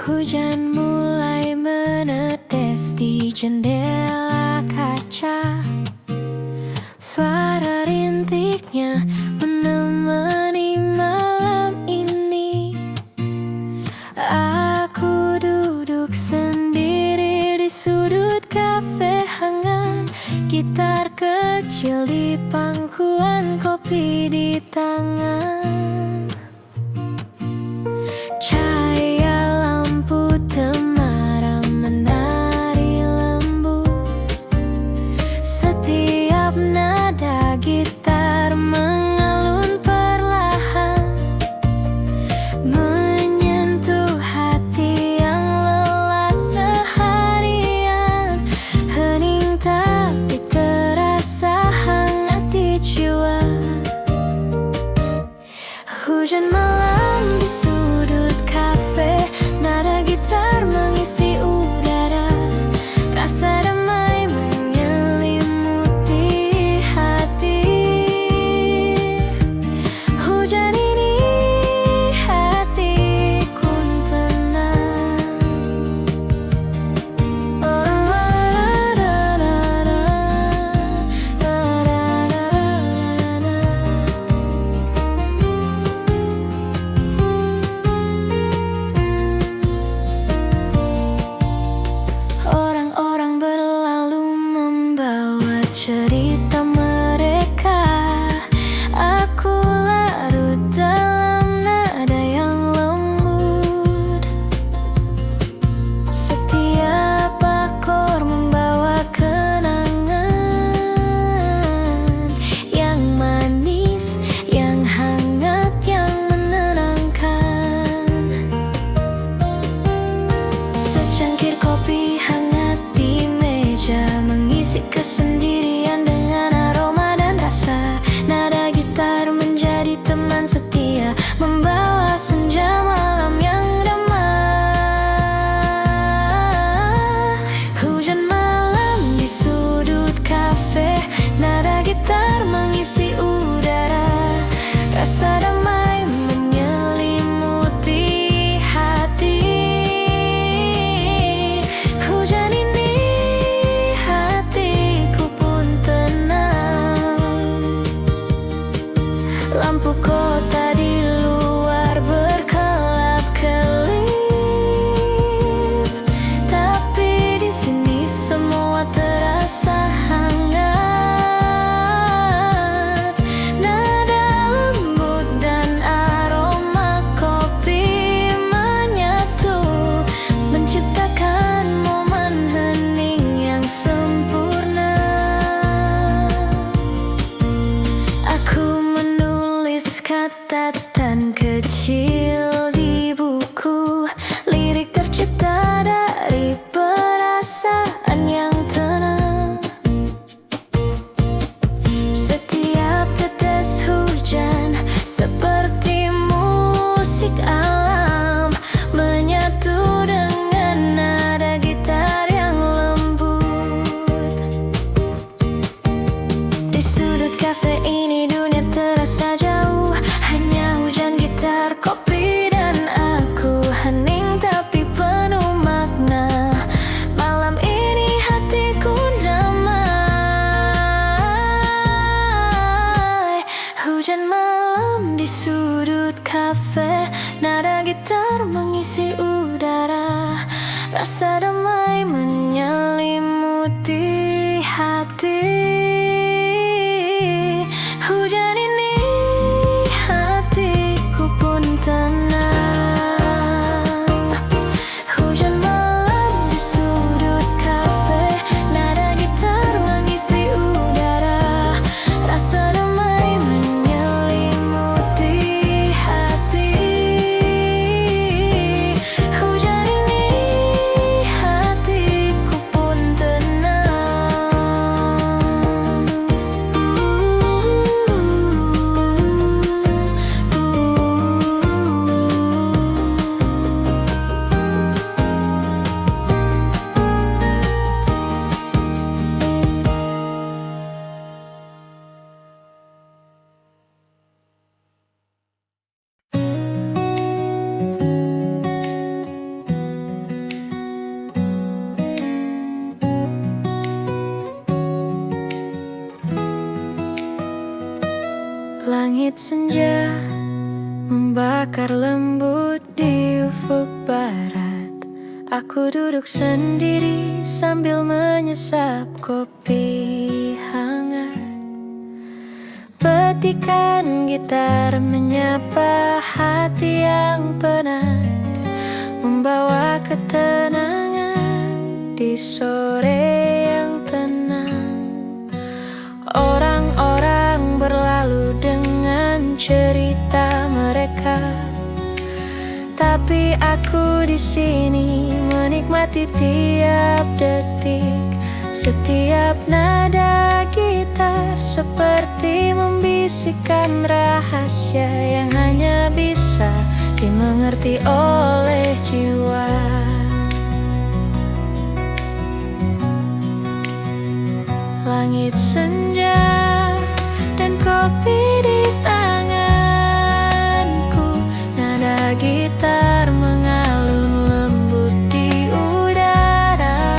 Hujan mulai menetes di jendela kaca. Suara rintiknya menemani malam ini. Aku duduk sendiri di sudut kafe hangat, gitar kecil di pangkuan, kopi di tangan. Cahaya lampu temaram menari lembut. Setiap nada gitar mengalun perlahan, menyentuh hati yang lelah seharian. Hening tapi terasa hangat di jiwa. Hujan malam di sudut kafe, nada gitar mengisi udara. Rasa damai menyelimuti hati. Hujan ini hatiku tenang. Orang-orang berlalu membawa cerita mereka. Aku larut dalam nada yang lembut. Setiap akor membawa kenangan yang manis, yang hangat, yang menenangkan. Secangkir kopi hangat di meja mengisi kesendirian dengan aroma dan rasa. Nada gitar menjadi teman setia, membawa senja malam yang damai. Hujan malam di sudut kafe, nada gitar mengisi udara. Rasa damai menyelimuti hati. Hujan ini hatiku pun tenang. Lampu kota di luar berkelap-kelip, tapi di sini semua terasa hangat. Nada lembut dan aroma kopi menyatu, menciptakan momen hening yang sempurna. Aku menulis catatan kecil di buku, lirik tercipta dari perasaan yang tenang. Setiap tetes hujan seperti musik alam, menyatu dengan nada gitar yang lembut. Di sudut kafe ini dunia terasa jauh, hanya hujan, gitar, kopi, dan aku. Hening tapi penuh makna. Malam ini hatiku damai. Hujan malam di sudut kafe, nada gitar mengisi udara. Rasa damai menyelimuti hati. Hujan ini hatiku pun tenang. Hujan malam di sudut kafe, nada gitar mengisi udara. Rasa damai menyelimuti hati. Hujan ini hatiku pun tenang. Langit senja membakar lembut di ufuk barat. Aku duduk sendiri sambil menyesap kopi hangat. Petikan gitar menyapa hati yang penat, membawa ketenangan di sore yang tenang. Orang-orang berlalu dengan cerita mereka, tapi aku di sini menikmati tiap detik. Setiap nada gitar seperti membisikkan rahasia yang hanya bisa dimengerti oleh jiwa. Langit senja dan kopi di tanganku, nada gitar mengalun lembut di udara.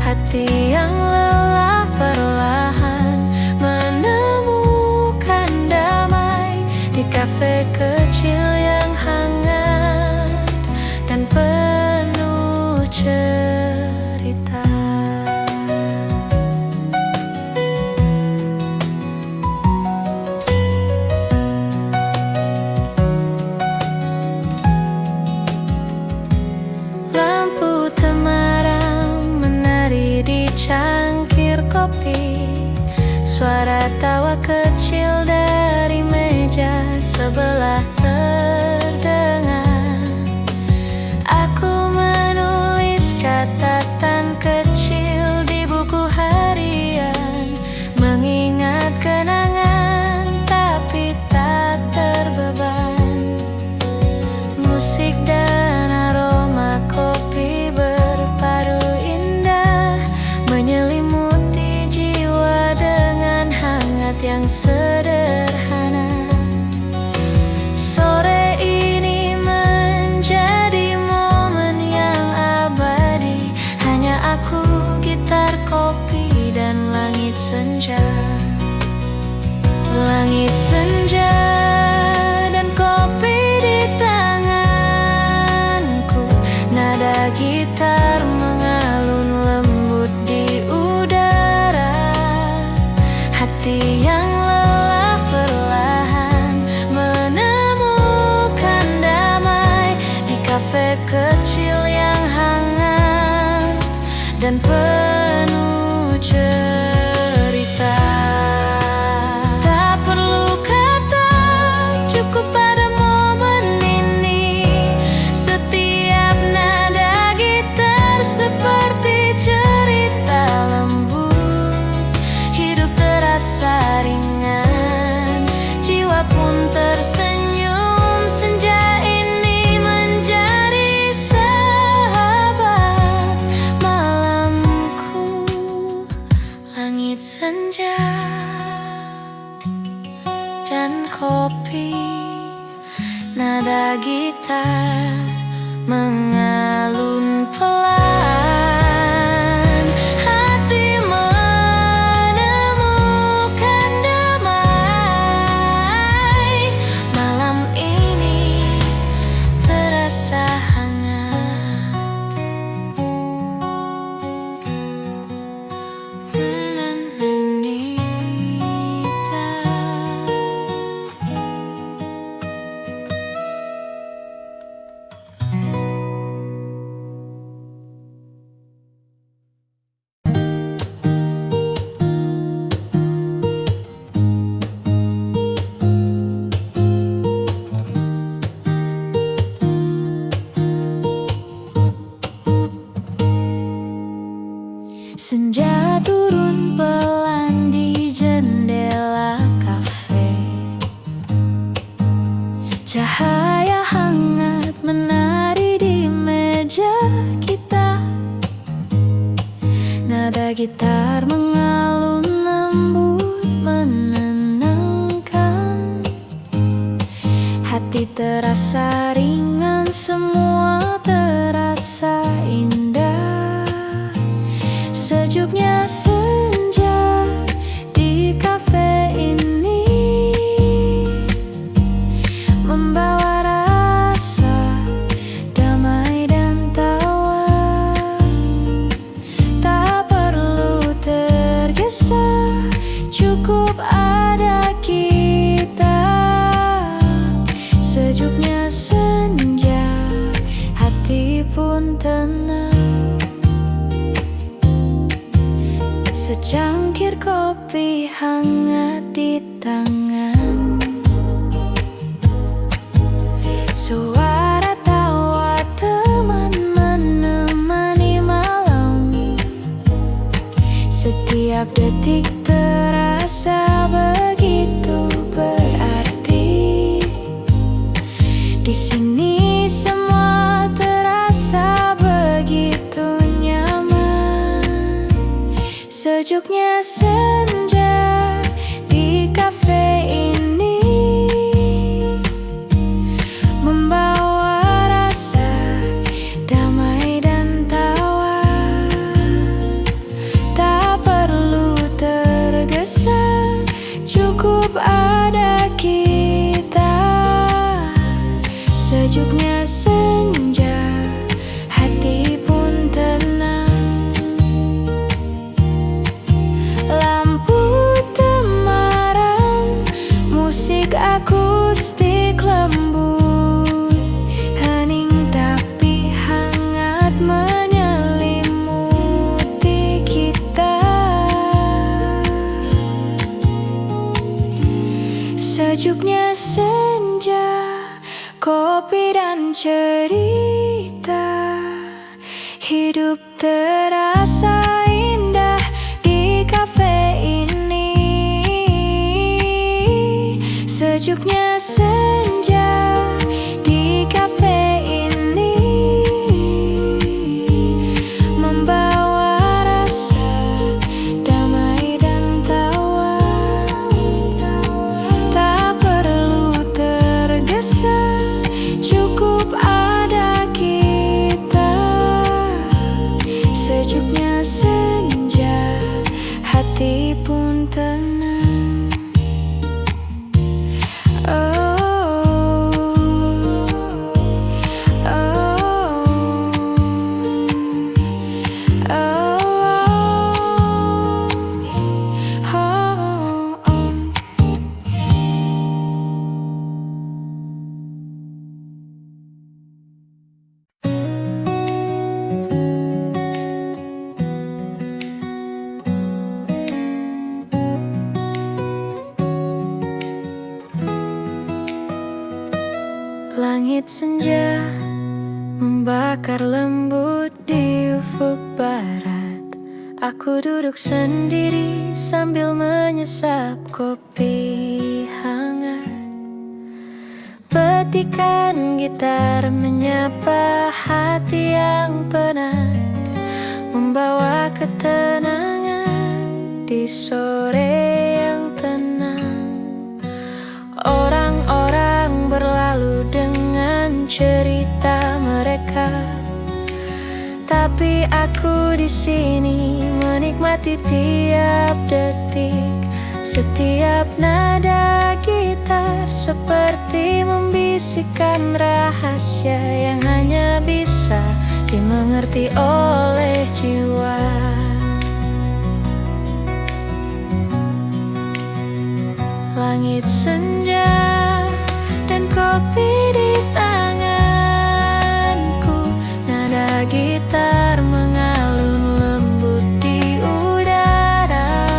Hati yang lelah perlahan menemukan damai di kafe kecil yang hangat dan penuh cerita. Lampu temaram menari di cangkir kopi. Suara tawa kecil dari meja sebelah terdengar. Aku menulis catatan kecil di buku harian, mengingat kenangan tapi tak terbeban. Musik dan aroma kopi berpadu indah, menyelimuti jiwa dengan hangat yang sederhana. Sore ini menjadi momen yang abadi, hanya aku, gitar, kopi, dan langit senja. Langit senja dan kopi di tanganku, nada gitar mengalun lembut di udara. Hati yang lelah perlahan menemukan damai di kafe kecil yang hangat dan penuh cerita. Tak perlu kata, cukup pada momen ini. Setiap nada gitar seperti cerita lembut. Hidup terasa ringan, jiwa pun tersenyum. Senja ini menjadi sahabat malamku. Langit senja dan kopi, nada gitar mengalun pelan. Hati menemukan damai. Malam ini terasa hangat. Senja turun pelan di jendela kafe. Cahaya hangat menari di meja kita. Nada gitar mengalun lembut menenangkan. Hati terasa ringan, semua terasa indah. Sejuknya senja di kafe ini pun tenang. Secangkir kopi hangat di tangan, suara tawa teman menemani malam. Setiap detik terasa begitu berarti. Di sini semua terasa begitu nyaman. Sejuknya senja di kafe ini membawa rasa damai dan tawa. Tak perlu tergesa, cukup ada kita. Sejuknya senja, hati pun tenang. Lampu temaram, musik akustik lembut, hening tapi hangat menyelimuti kita. Sejuknya senja, kopi dan cerita, hidup terasa indah di kafe ini. Sejuknya senja di kafe ini membawa rasa damai dan tawa. Tak perlu tergesa, cukup ada kita. Sejuknya senja, hati pun tenang. Langit senja membakar lembut di ufuk barat. Aku duduk sendiri sambil menyesap kopi hangat. Petikan gitar menyapa hati yang penat, membawa ketenangan di sore yang tenang. Orang-orang berlalu dengan cerita mereka, tapi aku di sini menikmati tiap detik. Setiap nada gitar seperti membisikkan rahasia yang hanya bisa dimengerti oleh jiwa. Langit senja dan kopi di tanganku, nada gitar mengalun lembut di udara.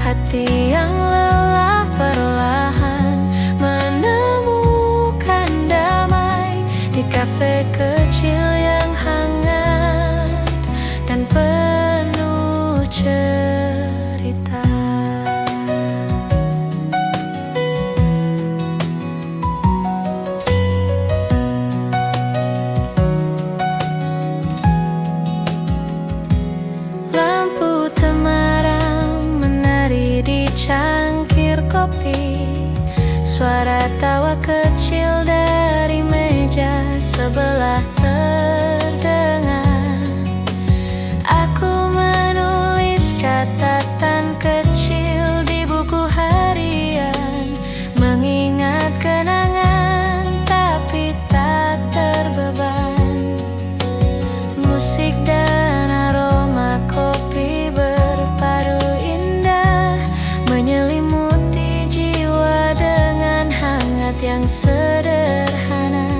Hati yang lelah perlahan menemukan damai di kafe kecil yang hangat dan penuh cerita. Cangkir kopi, suara tawa kecil dari meja sebelah terdengar. Aku menulis catatan kecil di buku harian, mengingat kenangan tapi tak terbeban. Musik dan aroma kopi berpadu menyelimuti jiwa dengan hangat yang sederhana.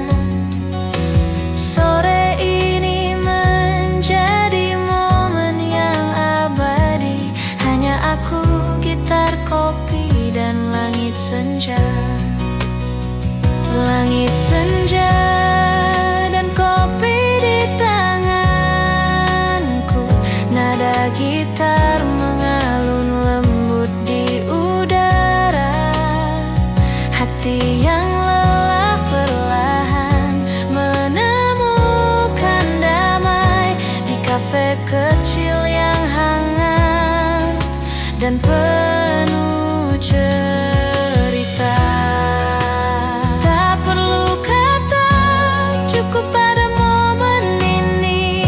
dan penuh cerita. Tak perlu kata, cukup pada momen ini.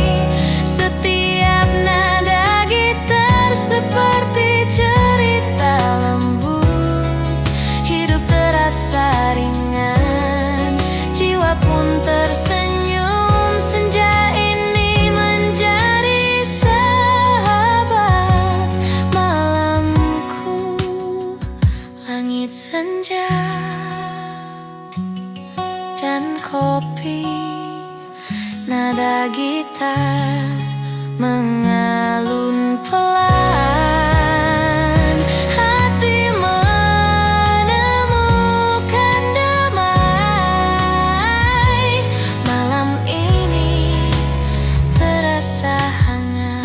Setiap nada gitar seperti cerita lembut. Hidup terasa ringan, jiwa pun tersenyum. Senja ini menjadi sahabat malamku. Langit senja dan kopi, nada gitar mengalun pelan. Hati menemukan damai. Malam ini terasa hangat.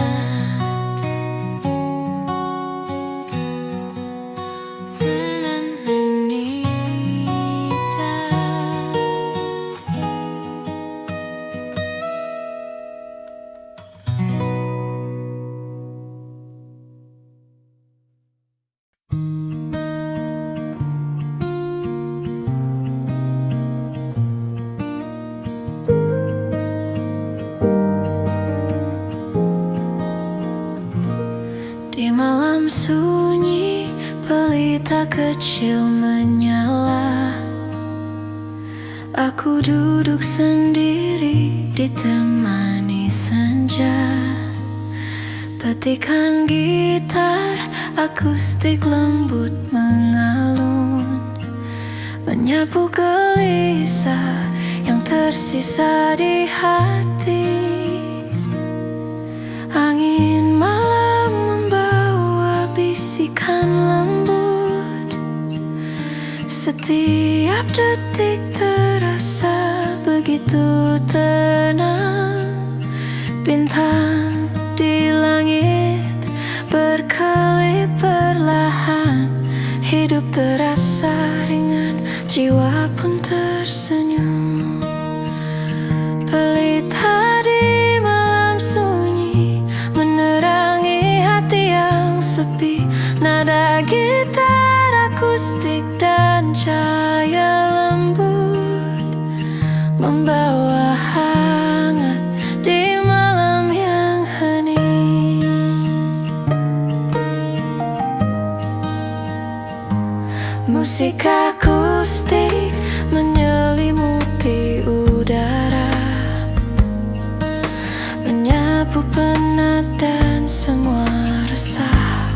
Di malam sunyi, pelita kecil menyala. Aku duduk sendiri ditemani senja. Petikan gitar akustik lembut mengalun, menyapu gelisah yang tersisa di hati. Angin malam membawa bisikan lembut. Setiap detik terasa begitu tenang. Bintang di langit berkelip perlahan. Hidup terasa ringan, jiwa pun tersenyum. Pelita di malam sunyi menerangi hati yang sepi. Nada gitar akustik dan cahaya lembut membawa hangat di malam yang hening. Musik akustik menyelimuti udara, menyapu penat dan semua resah.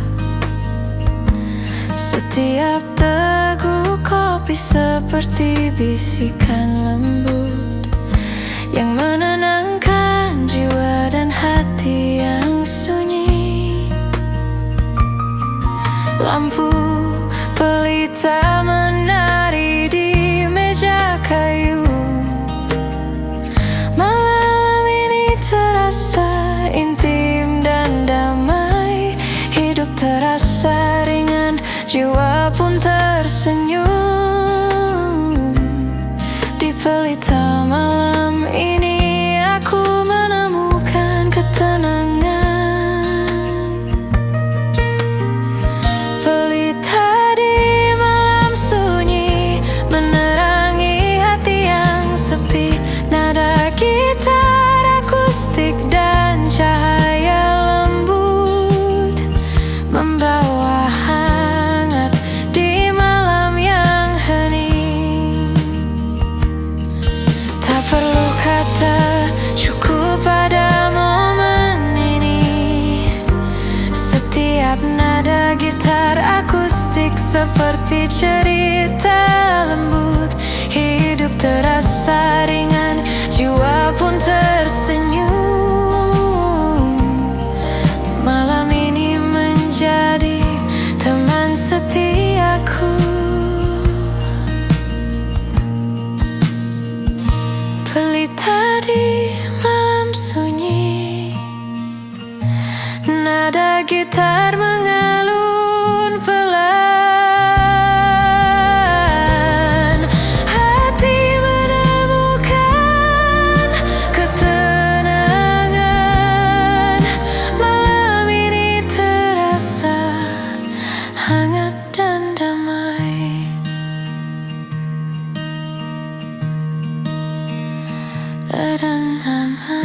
Setiap teguk kopi seperti bisikan lembut yang menenangkan jiwa dan hati yang sunyi. Lampu pelita menari di meja kayu. Malam ini terasa intim dan damai. Hidup terasa ringan, jiwa pun tersenyum. Di pelita malam ini aku menemukan ketenangan. Pelita di malam sunyi menerangi hati yang sepi. Nada gitar akustik dan cahaya lembut membawa hangat di malam yang hening. Tak perlu kata, cukup pada momen ini. Setiap nada gitar akustik seperti cerita lembut. Hidup terasa ringan, jiwa pun tersenyum. Malam ini menjadi teman setiaku. Pelita di malam sunyi, nada gitar mengalun pelan. Hati menemukan ketenangan. Malam ini terasa sederhana.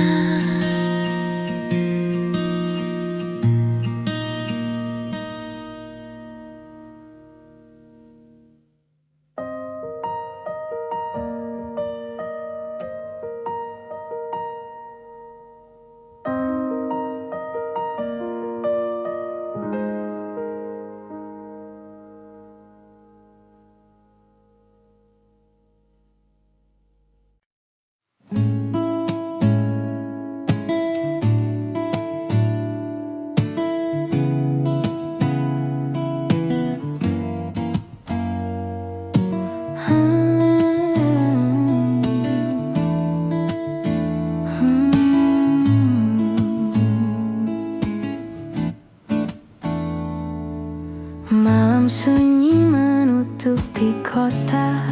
Malam sunyi menutupi kota.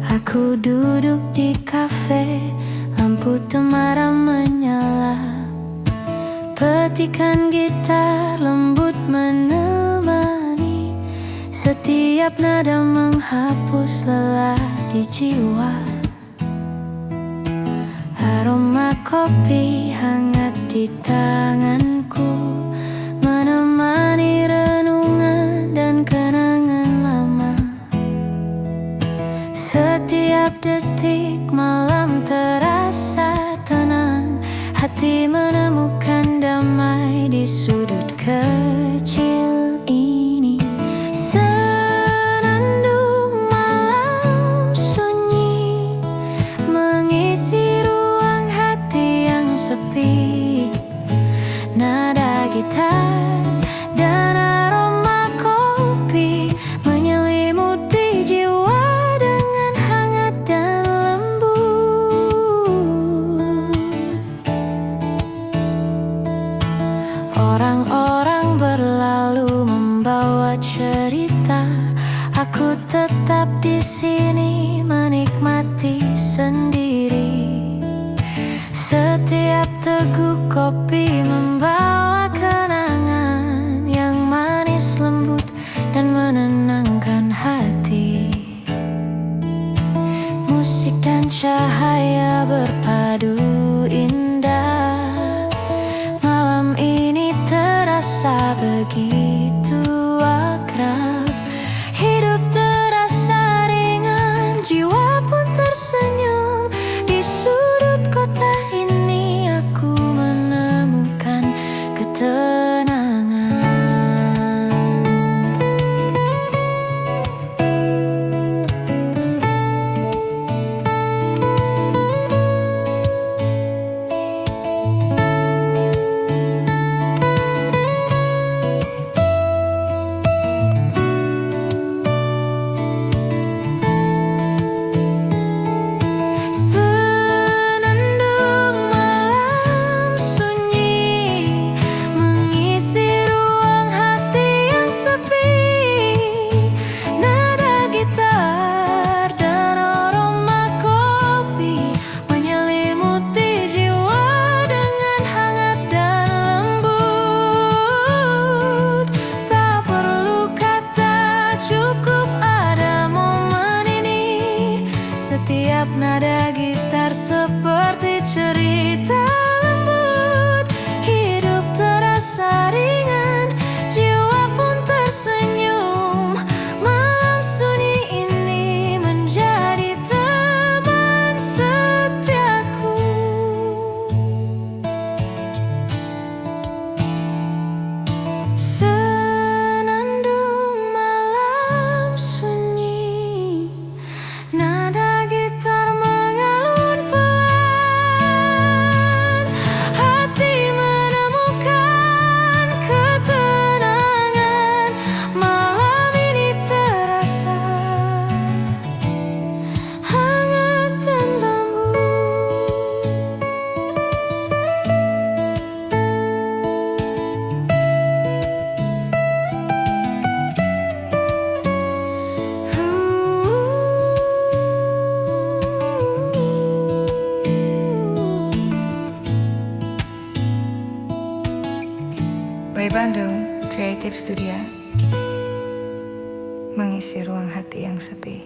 Aku duduk di kafe, lampu temaram menyala. Petikan gitar lembut menemani. Setiap nada menghapus lelah di jiwa. Aroma kopi hangat di tanganku, menemani renungan dan kenangan lama. Setiap detik malam terasa tenang. Hati menemukan damai di sudut kecil ini. Senandung malam sunyi mengisi ruang hati yang sepi. Nada gitar dan aroma kopi menyelimuti jiwa dengan hangat dan lembut. Orang-orang berlalu membawa cerita. Aku tetap di sini menikmati sendiri. Setiap teguk kopi membawa kenangan yang manis, lembut, dan menenangkan hati. Musik dan cahaya berpadu indah. Malam ini terasa begitu akrab. Hidup terasa ringan, jiwa pun tersenyum. Di sudut kota ini aku menemukan ketenangan. Senandung malam sunyi mengisi ruang hati yang sepi. Nada gitar dan aroma kopi menyelimuti jiwa dengan hangat dan lembut. Tak perlu kata, cukup ada momen ini. Setiap nada gitar seperti cerita lembut. Hidup terasa ringan, jiwa pun tersenyum. Malam sunyi ini menjadi teman setiaku. Senandung malam sunyi, nada gitar mengalun pelan. Hati menemukan ketenangan. Malam ini terasa hangat dan lembut. By Bandung Creative Studio mengisi ruang hati yang sepi.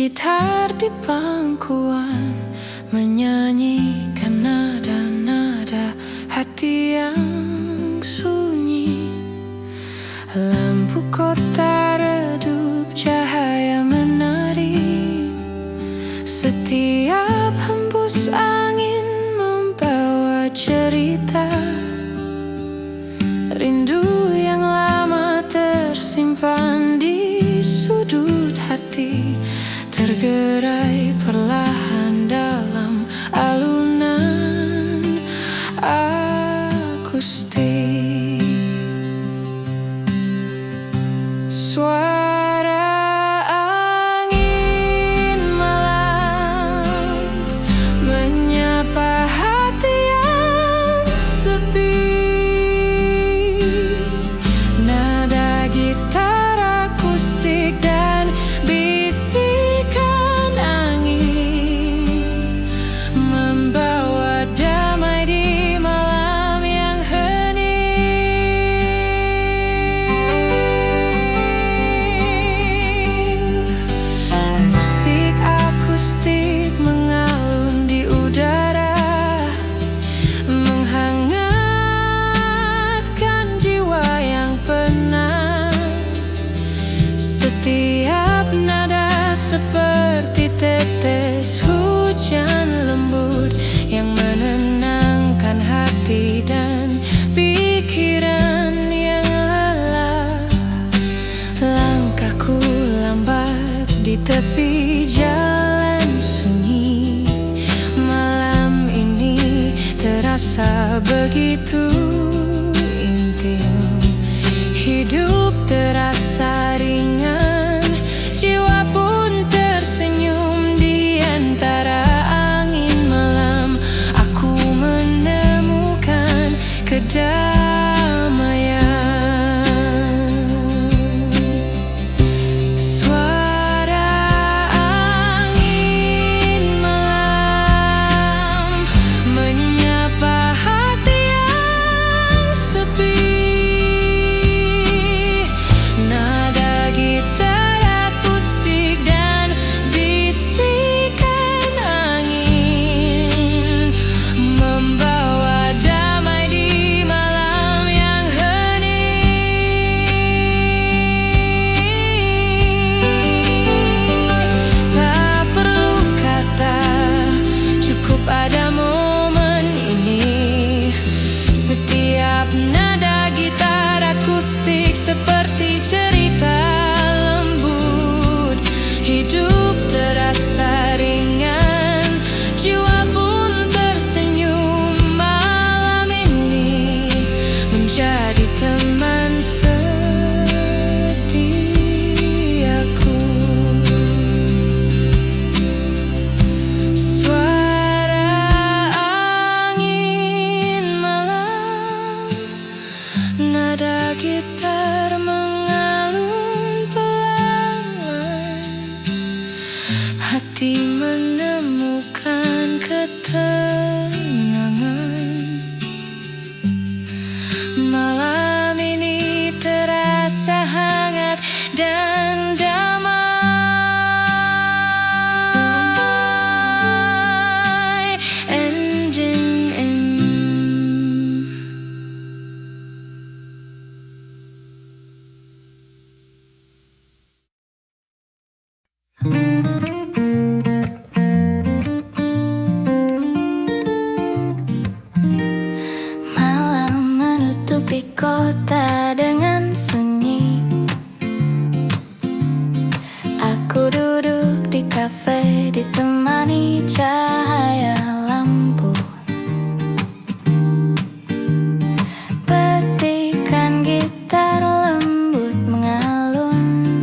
gitar di pangkuan, menyanyikan nada-nada hati yang sunyi. Lampu kota redup, cahaya menari. Setiap hembus angin membawa cerita. Rindu yang lama tersimpan di sudut hati, tergerai perlahan dalam alunan akustik. Suara angin malam menyapa hati yang sepi. Nada gitar akustik dan bisikan angin membawa damai di malam yang hening. Musik akustik mengalun di udara, menghangatkan jiwa yang penat. Setiap nada seperti tetes hujan lembut yang menenangkan hati dan pikiran yang lelah. Langkahku lambat di tepi jalan sunyi. Malam ini terasa begitu intim. Hidup terasa ringan, jiwa pun tersenyum di antara angin malam. Aku menemukan kedamaian. Suara angin malam menyapa hati yang sepi. Nada gitar akustik dan bisikan angin membawa damai di malam yang hening. Tak perlu kata, cukup ada momen ini. Setiap nada gitar akustik seperti cerita lembut. Hidup terasa ringan, jiwa pun tersenyum. Malam ini menjadi teman setiaku. Suara angin malam, nada gitar mengalun pelan. Hati menemukan ketenangan. Malam ini terasa hangat dan damai. Malam menutupi kota dengan sunyi. Aku duduk di kafe ditemani cahaya lampu. Petikan gitar lembut mengalun,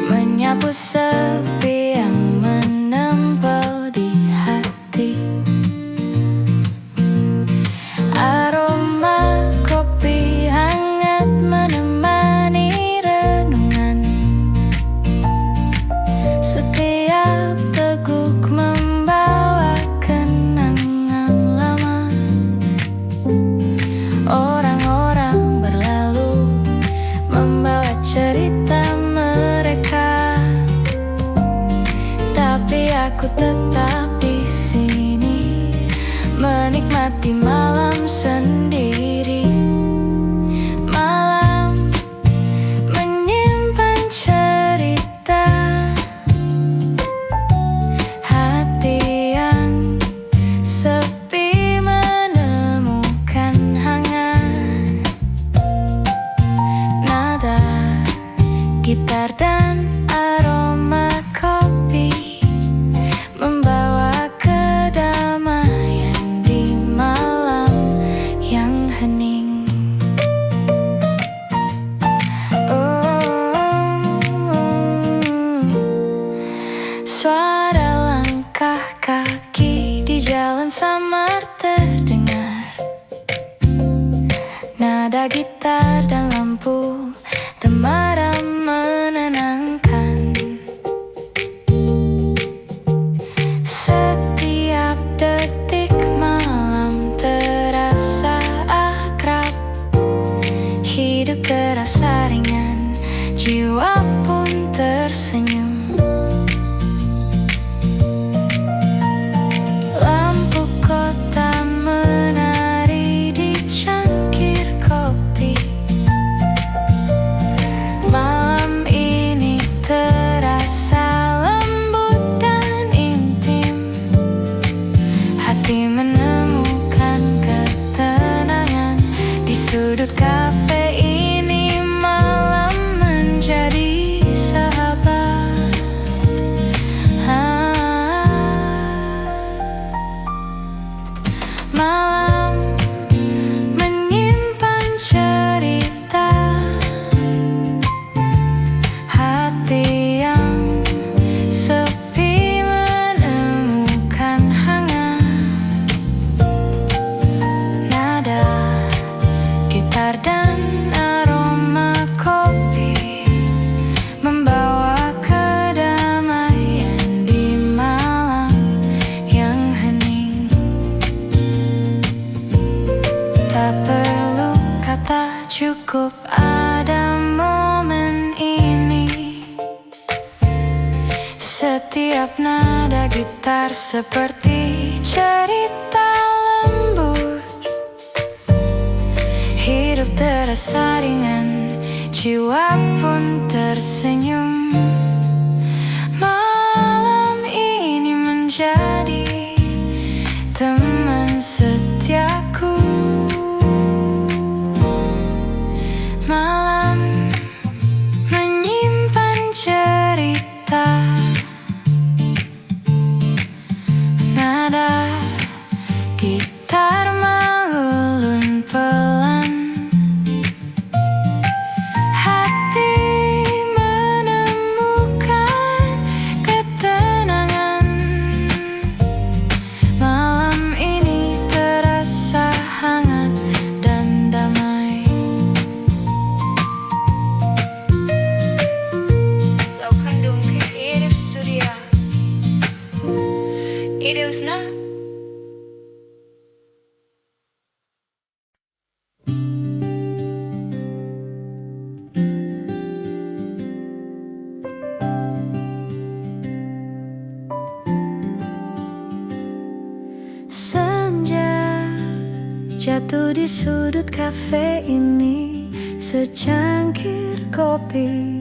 menyapu sepi yang menempel di hati. Aroma kopi hangat menemani renungan. Setiap teguk membawa kenangan lama. Orang-orang berlalu membawa cerita mereka. aku tetap di sini, menikmati malam sendiri. Malam menyimpan cerita, hati yang sepi menemukan hangat. Nada gitar dan aroma kopi membawa kedamaian di malam yang hening. Suara langkah kaki di jalan samar terdengar, nada gitar dan lampu temaram menenangkan. Setiap detik malam terasa akrab, hidup terasa ringan, jiwa pun tersenyum. Lampu kota menari di cangkir kopi. Malam ini terasa lembut dan intim, hati menemukan ketenangan di sudut kafe ini. Malam menjadi sahabat. Malam menyimpan cerita, hati yang sepi menemukan hangat. Nada gitar dan aroma kopi membawa kedamaian di malam yang hening. Tak perlu kata, cukup ada momen ini. Setiap nada gitar seperti cerita lembut, hidup terasa ringan, jiwa pun tersenyum. Malam ini menjadi teman setiaku. Malam menyimpan cerita, nada gitar mengulun pelan, hati menemukan ketenangan. Malam ini terasa hangat dan damai. Laukandung Creative Studio. Ideusna senja jatuh di sudut kafe ini, secangkir kopi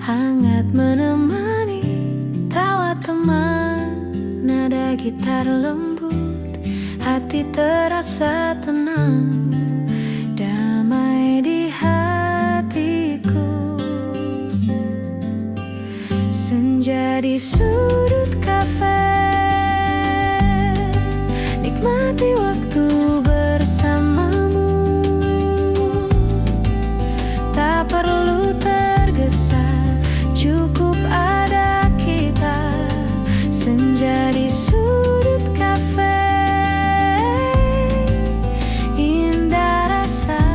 hangat menemani tawa teman. Nada gitar lembut, hati terasa tenang, damai di hatiku. Senja di sudut kafe, nikmati waktu bersamamu. Tak perlu tergesa, cukup ada kita. Senja di sudut kafe, indah rasanya.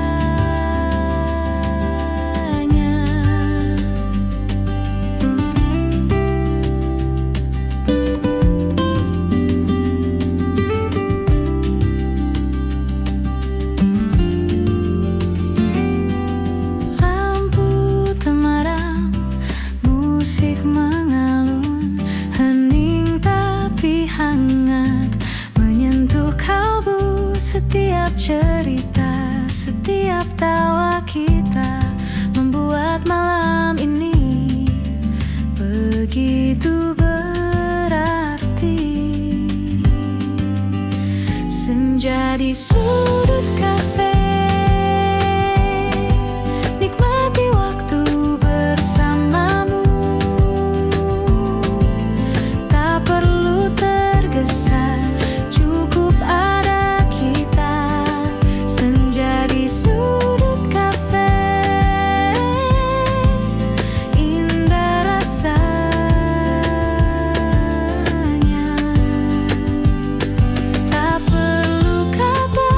tawa kita membuat malam ini begitu berarti. Senja di sudut kafe, nikmati waktu bersamamu. Tak perlu tergesa, cukup ada kita. Senja di sudut kafe, indah rasanya. Tak perlu kata,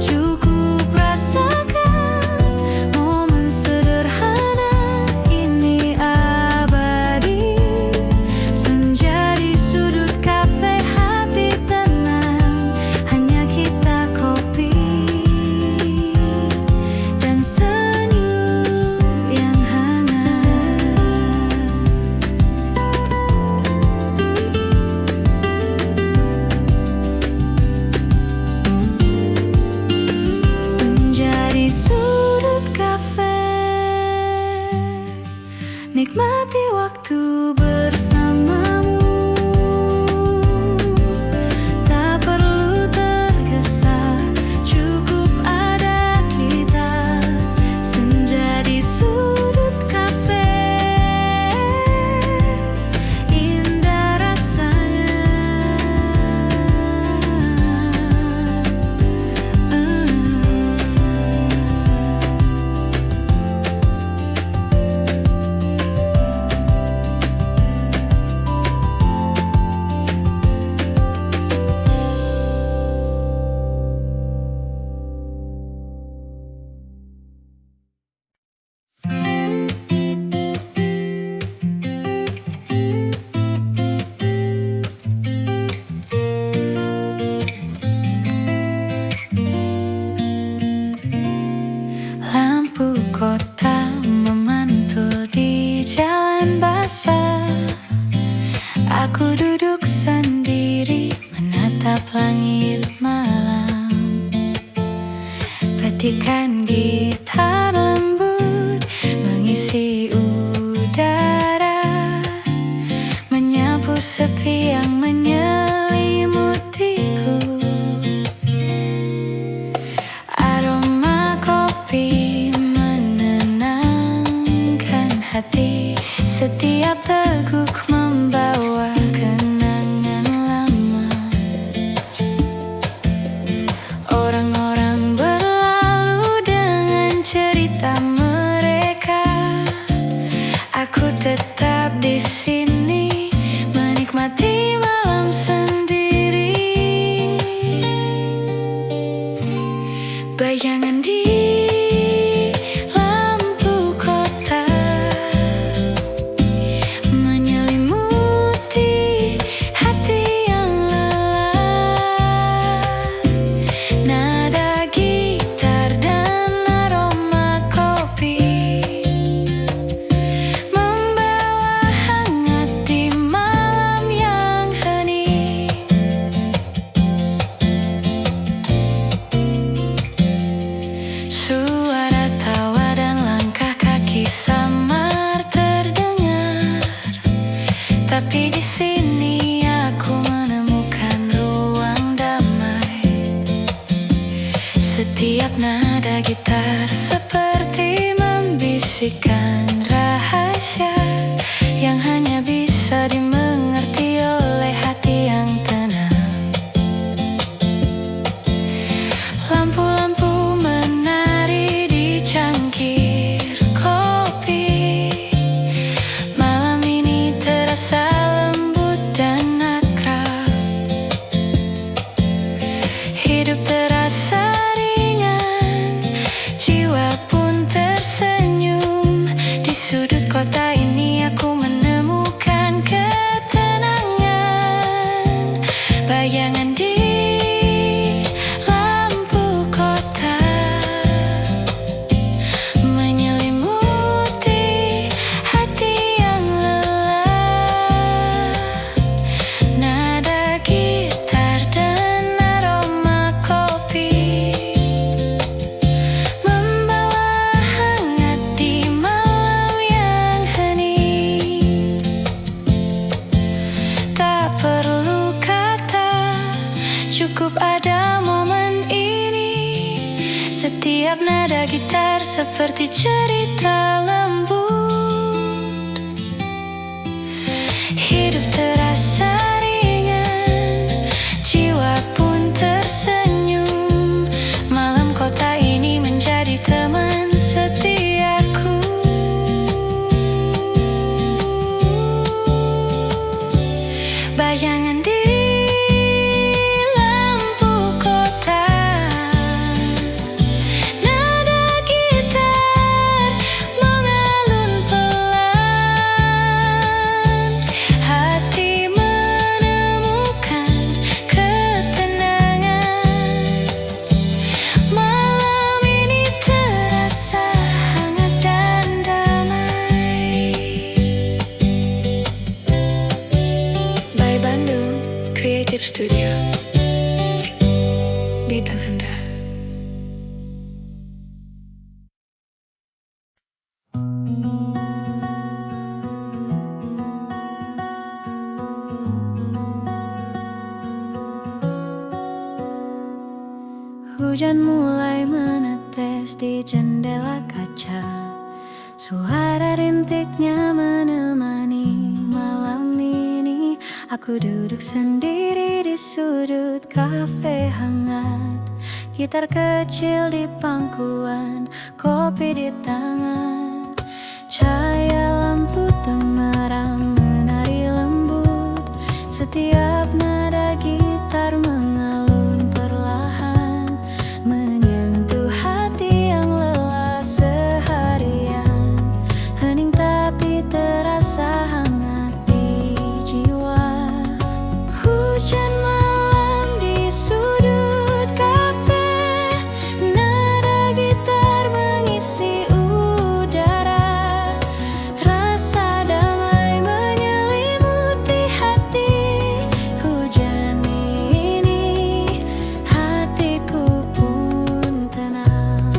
cukup rasakan momen sederhana ini abadi. Senja di sudut kafe, hati tenang, hanya kita, kopi dan senyum yang hangat. Senja di sudut kafe, nikmati waktu bersamamu. Tak perlu tergesa, cukup ada kita. Senja di sudut kafe, indah rasanya. Lampu kota memantul di jalan basah. Aku duduk sendiri menatap langit malam. Petikan gitar lembut mengisi udara, menyapu sepi yang menyelimutiku. Aroma kopi menenangkan hati, setiap teguk membawa kenangan lama. Orang-orang berlalu dengan cerita mereka. Aku tetap di sini menikmati malam sendiri. Bayangan di lampu kota menyelimuti hati yang lelah. Nada gitar dan aroma kopi membawa hangat di malam yang hening. Suara tawa dan langkah kaki samar terdengar, tapi di sini aku menemukan ruang damai. Setiap nada gitar seperti membisikkan rahasia yang hanya bisa dimengerti oleh hati yang tenang. Lampu-lampu menari di cangkir kopi. Malam ini terasa lembut dan akrab. Hidup terasa ringan, jiwa pun tersenyum. Di sudut kota ini aku menemukan ketenangan. Bayangan di lampu kota menyelimuti hati yang lelah. Nada gitar dan aroma kopi membawa Setiap nada gitar seperti cerita lembut. Hidup terasa ringan, jiwa pun tersenyum. Malam kota ini menjadi teman setiaku. Bayangan di lampu kota, nada gitar mengalun pelan. Hati menemukan ketenangan. Malam ini terasa hangat dan damai. By Bandung Creative Studio. Bidang Anda. Hujan mulai menetes di jendela kaca. Suara rintiknya menemani malam ini. Aku duduk sendiri di sudut kafe hangat. Gitar kecil di pangkuan, kopi di tangan. Cahaya lampu temaram menari lembut. Setiap nada gitar mengalun perlahan, menyentuh hati yang lelah seharian. Hening tapi terasa hangat di jiwa. Hujan malam di sudut kafe, nada gitar mengisi udara. Rasa damai menyelimuti hati. Hujan ini hatiku pun tenang.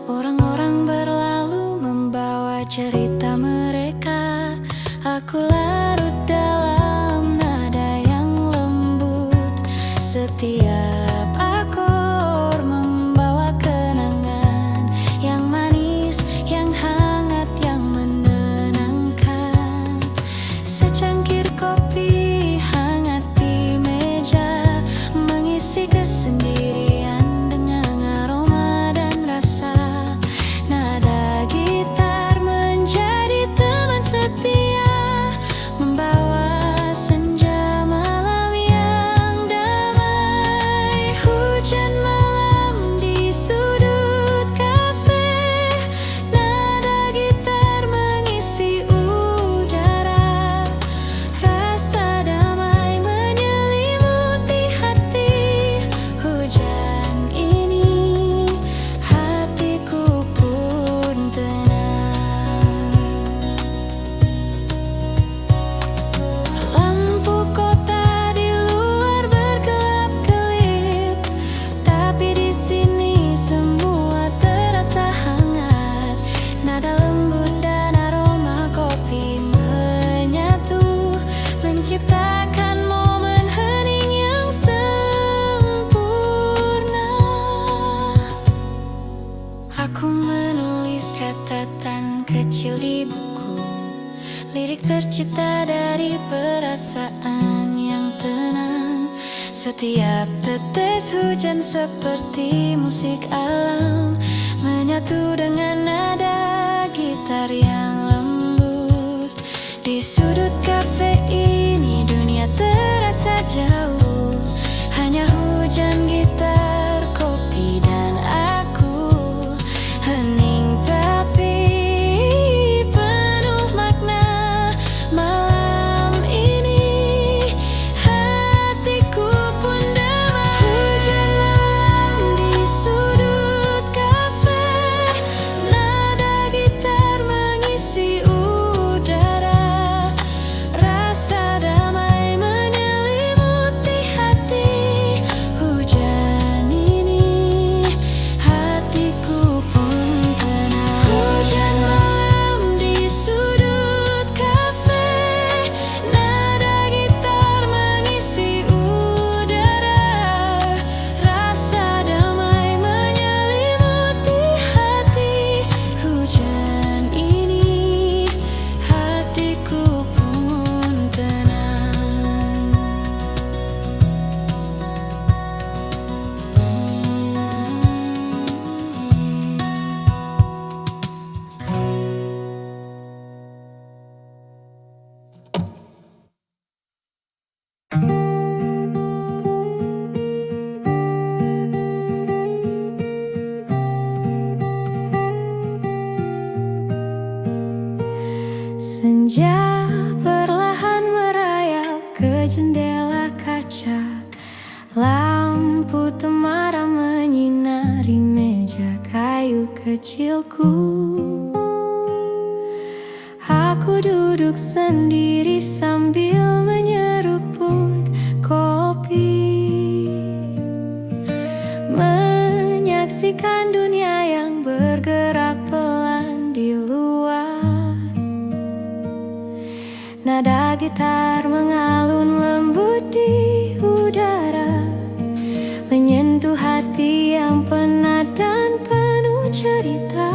Orang-orang berlalu membawa cerita mereka. Aku larut dalam nada yang lembut. Setiap akor membawa kenangan yang manis, yang hangat, yang menenangkan. Secangkir kopi hangat di meja, mengisi kesendirian dengan aroma dan rasa. Nada gitar menjadi teman setia, membawa senja malam yang damai. Hujan malam di sudut kafe, nada gitar mengisi udara. Rasa damai menyelimuti hati. Hujan ini hatiku pun tenang. Lampu kota di luar berkelap-kelip, tapi di sini semua terasa hangat. Nada lembut dan aroma kopi menyatu, menciptakan momen hening yang sempurna. Aku menulis catatan kecil di buku. Lirik tercipta dari perasaan yang tenang. Setiap tetes hujan seperti musik alam, menyatu dengan nada gitar yang lembut. Di sudut kafe ini dunia terasa jauh. Hanya hujan, gitar, kopi, dan aku. Hening tapi penuh makna. Malam ini hatiku pun damai. Hujan malam di sudut kafe, nada gitar mengisi udara. Rasa damai menyelimuti kayu kecilku. Aku duduk sendiri sambil menyeruput kopi, menyaksikan dunia yang bergerak pelan di luar. Nada gitar mengalun lembut di udara, menyentuh hati yang penat dan penuh cerita.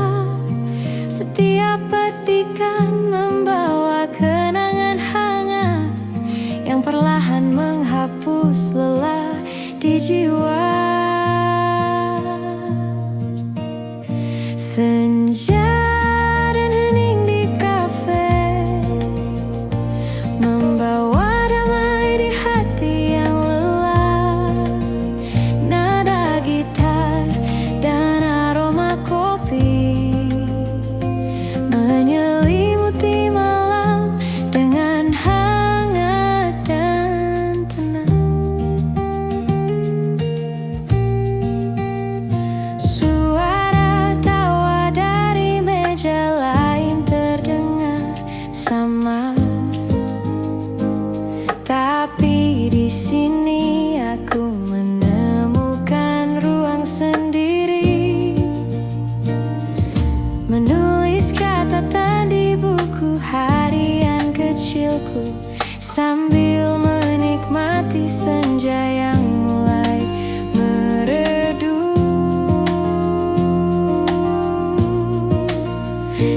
Setiap petikan membawa kenangan hangat yang perlahan menghapus lelah di jiwa. Senja dan hening di kafe membawa damai di hati yang lelah. Nada gitar dan aroma kopi menyelimuti malam dengan hangat dan tenang. Suara tawa dari meja lain terdengar sama, tapi di sini aku menemukan ruang sendiri, menulis catatan di buku harian kecilku sambil menikmati senja yang mulai meredup.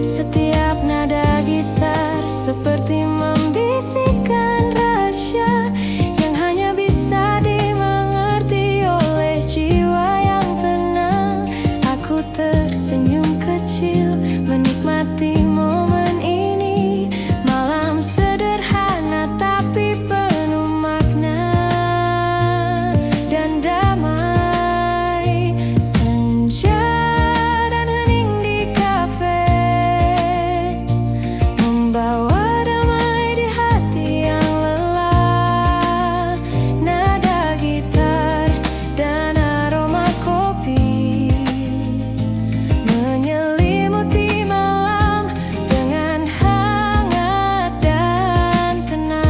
Setiap nada gitar seperti membisikkan rahasia yang hanya bisa dimengerti oleh jiwa yang tenang. Aku tersenyum kecil menikmati momen ini, malam sederhana tapi penuh makna dan damai. Senja dan hening di kafe membawa damai di hati yang lelah. Nada gitar dan aroma kopi menyelimuti malam dengan hangat dan tenang.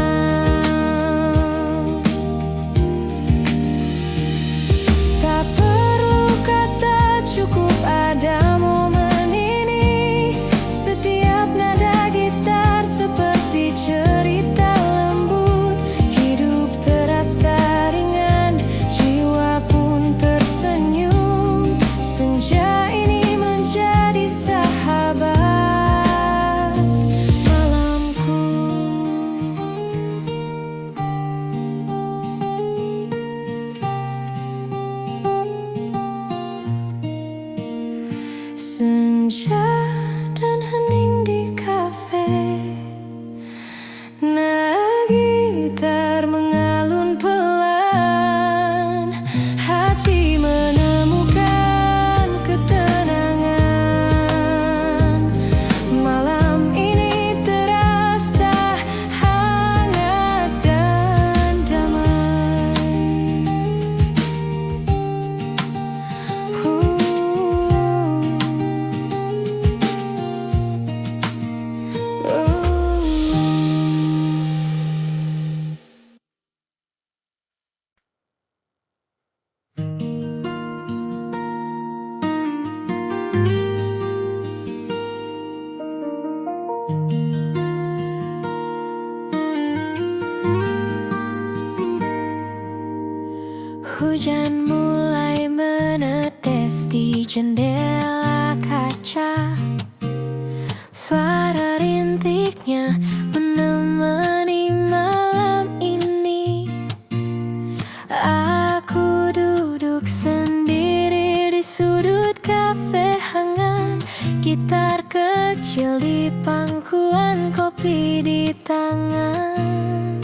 Tak perlu kata, cukup ada momen ini. Setiap nada gitar seperti cerita lembut. Hidup terasa ringan, jiwa pun tersenyum. Senja ini menjadi sahabat malamku. Senja dan hening di kafe, nada gitar mengalun pelan, hati menemukan ketenangan. Malam ini terasa hangat dan damai. Hujan mulai menetes di jendela kaca. Suara rintiknya menemani malam ini. Aku duduk sendiri di sudut kafe hangat, gitar kecil di pangkuan kopi di tangan.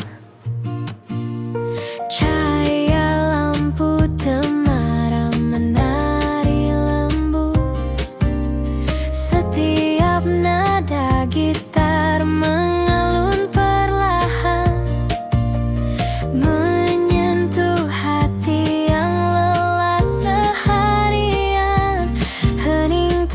Cahaya lampu temaram menari lembut. Setiap nada gitar mengalun perlahan, menyentuh hati yang lelah seharian. Hening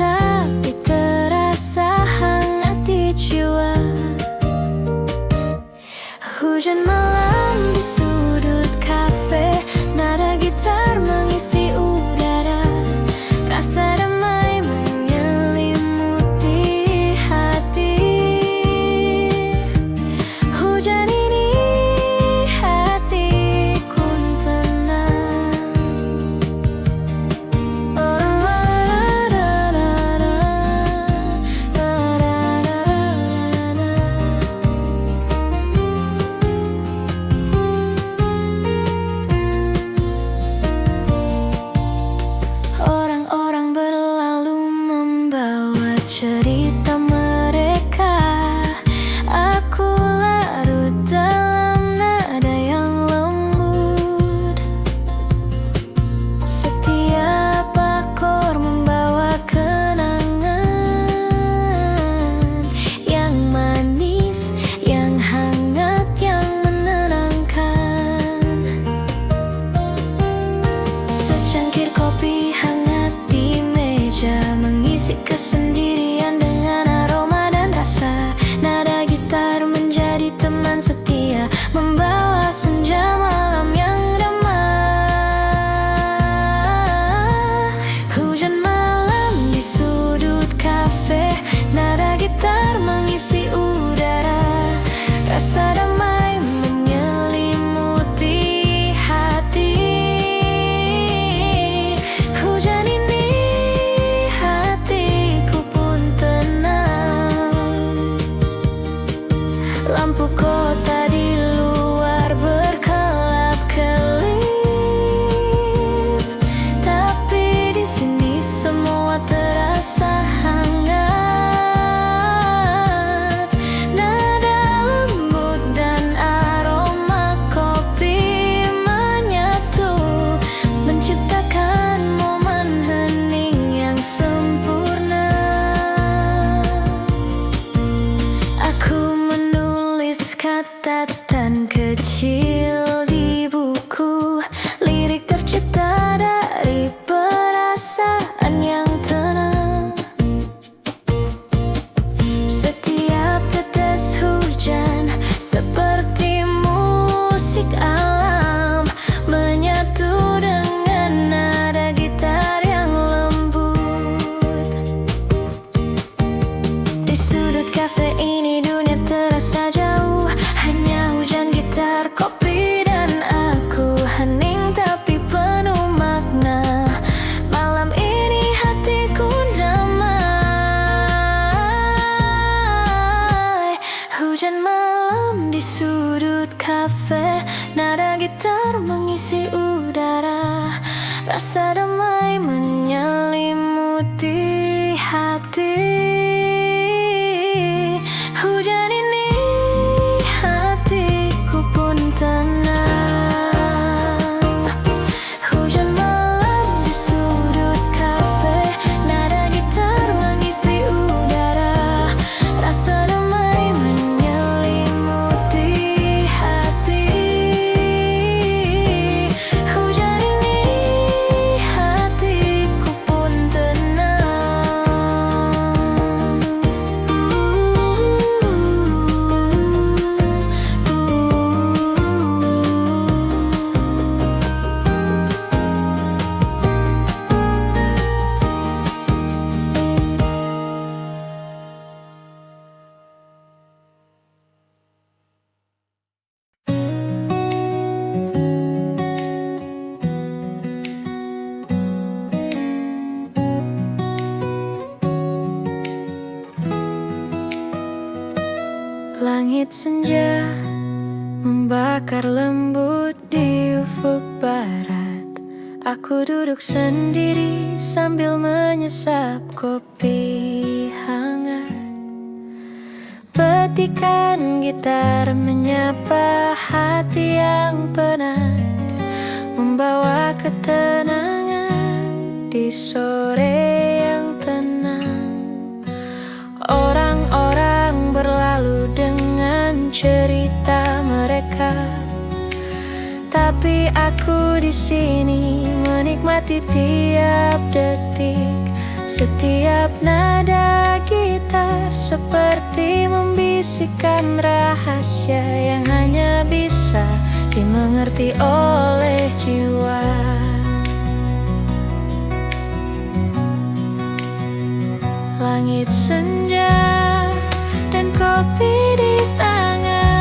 gitar mengisi udara, rasa damai menyelimuti hati. Hujan ini hatiku pun tenang. Hujan malam di sudut kafe, nada gitar mengisi udara, rasa damai menyelimuti hati. Hujan ini hatiku pun Langit senja membakar lembut di ufuk barat. Aku duduk sendiri sambil menyesap kopi hangat. Petikan gitar menyapa hati yang penat, membawa ketenangan di sore yang tenang. Orang-orang berlalu dengan cerita mereka, tapi aku di sini menikmati tiap detik. Setiap nada gitar seperti membisikkan rahasia yang hanya bisa dimengerti oleh jiwa. Langit senja dan kopi di tanganku,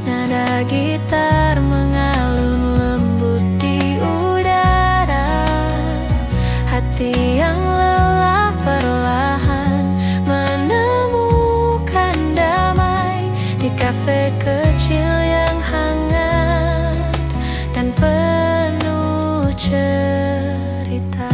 nada gitar mengalun lembut di udara. Hati yang lelah perlahan menemukan damai di kafe kecil yang hangat dan penuh cerita.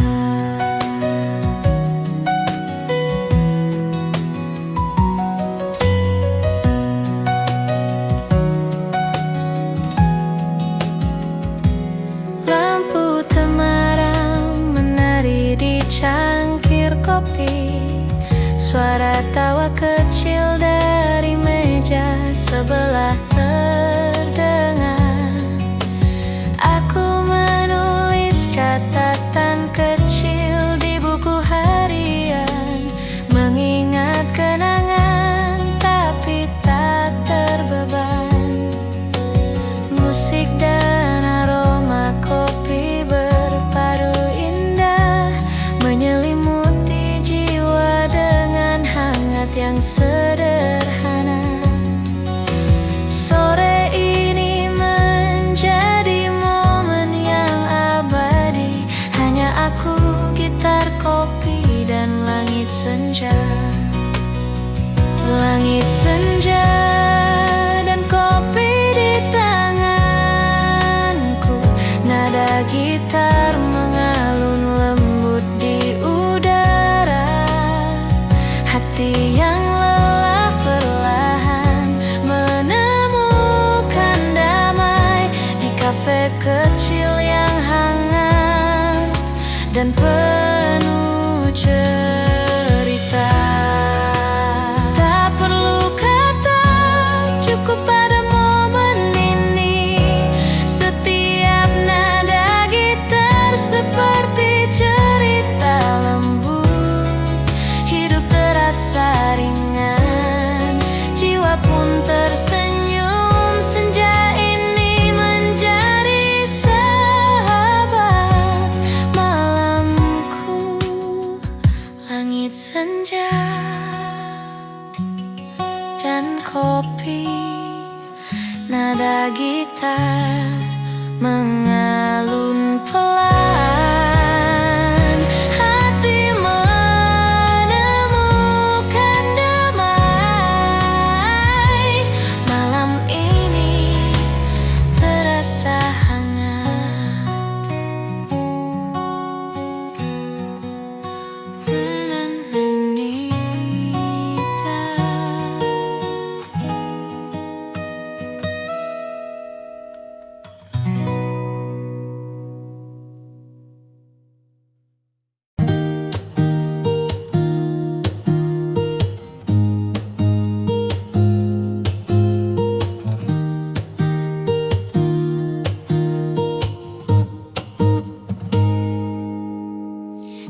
Cangkir kopi, suara tawa kecil dari meja sebelah terdengar. Aku menulis catatan kecil di buku harian, mengingat kenangan tapi tak terbeban. Musik dan aroma kopi berpadu menyelimuti jiwa dengan hangat yang sederhana. Sore ini menjadi momen yang abadi, hanya aku, gitar, kopi, dan langit senja. Langit senja dan kopi di tanganku, nada gitar mengalun lembut di udara. Hati yang lelah perlahan menemukan damai di kafe kecil yang hangat dan penuh cerita. Tak perlu kata, cukup pada momen ini. Setiap nada gitar seperti cerita lembut, hidup terasa ringan, jiwa pun tersenyum. Senja ini menjadi sahabat malamku. Langit senja dan kopi, nada gitar mengalun pelan. Hati menemukan damai malam ini.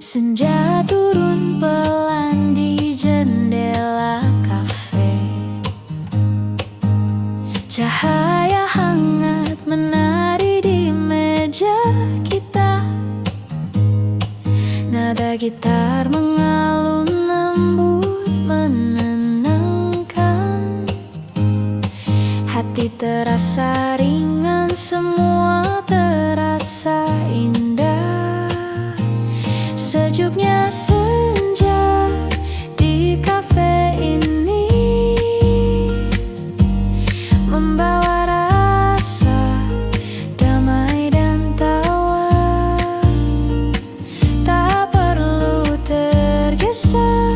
Senja turun pelan di jendela kafe. Cahaya hangat menari di meja kita. Nada gitar mengalun lembut menenangkan. Hati terasa ringan, semua terasa indah. Sejuknya senja di kafe ini membawa rasa damai dan tawa. Tak perlu tergesa,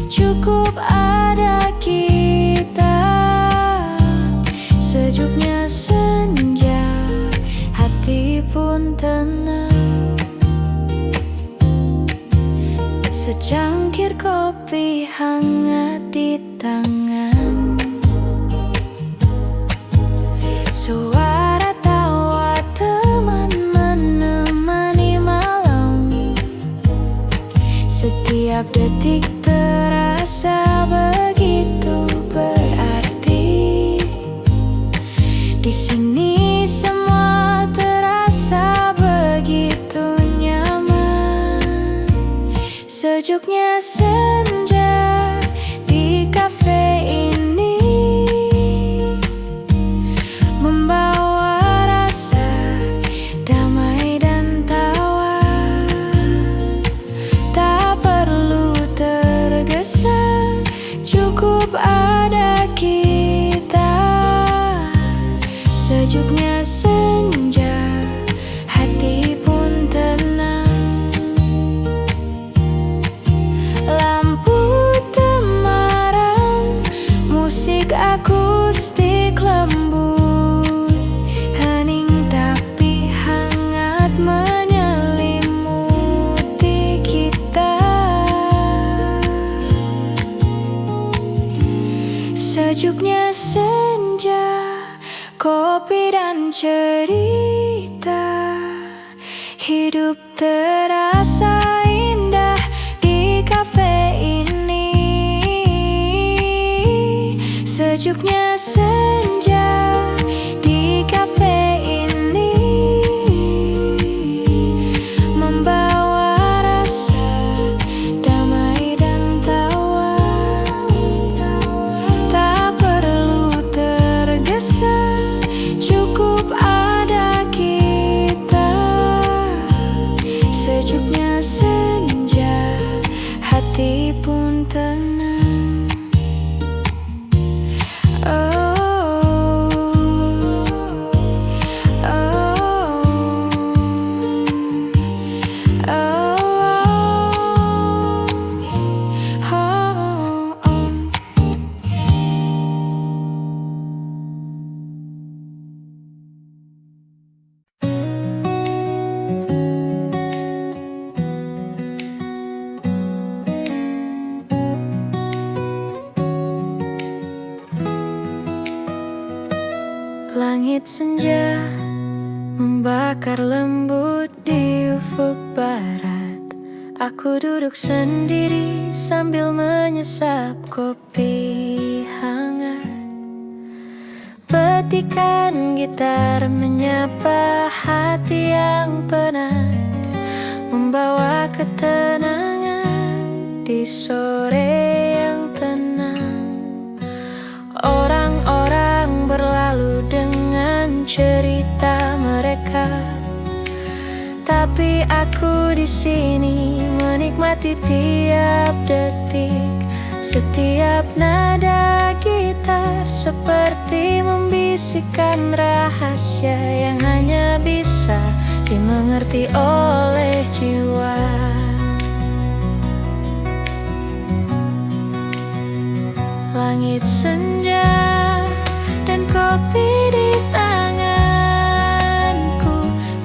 cukup ada kita. Sejuknya senja, hati pun tenang. Secangkir kopi hangat di tangan. Suara tawa teman menemani malam. Setiap detik terasa begitu berarti. Di sini semua terasa begitu nyaman. Sejuknya senja di kafe ini membawa rasa damai dan tawa. Tak perlu tergesa, cukup ada kita. Sejuknya senja, hati pun tenang. Lampu temaram, musik akustik lembut, hening tapi hangat menyelimuti kita. Sejuknya senja, kopi dan cerita. Hidup terasa indah di kafe ini. Sejuknya senja di kafe ini membawa rasa damai dan tawa. Tak perlu tergesa, cukup ada kita. Sejuknya senja, hati pun tenang. Langit senja membakar lembut di ufuk barat. Aku duduk sendiri sambil menyesap kopi hangat. Petikan gitar menyapa hati yang penat, membawa ketenangan di sore yang tenang. Orang-orang berlalu dengan cerita mereka, tapi aku di sini menikmati tiap detik. Setiap nada gitar seperti membisikkan rahasia yang hanya bisa dimengerti oleh jiwa. Langit senja dan kopi di tanganku.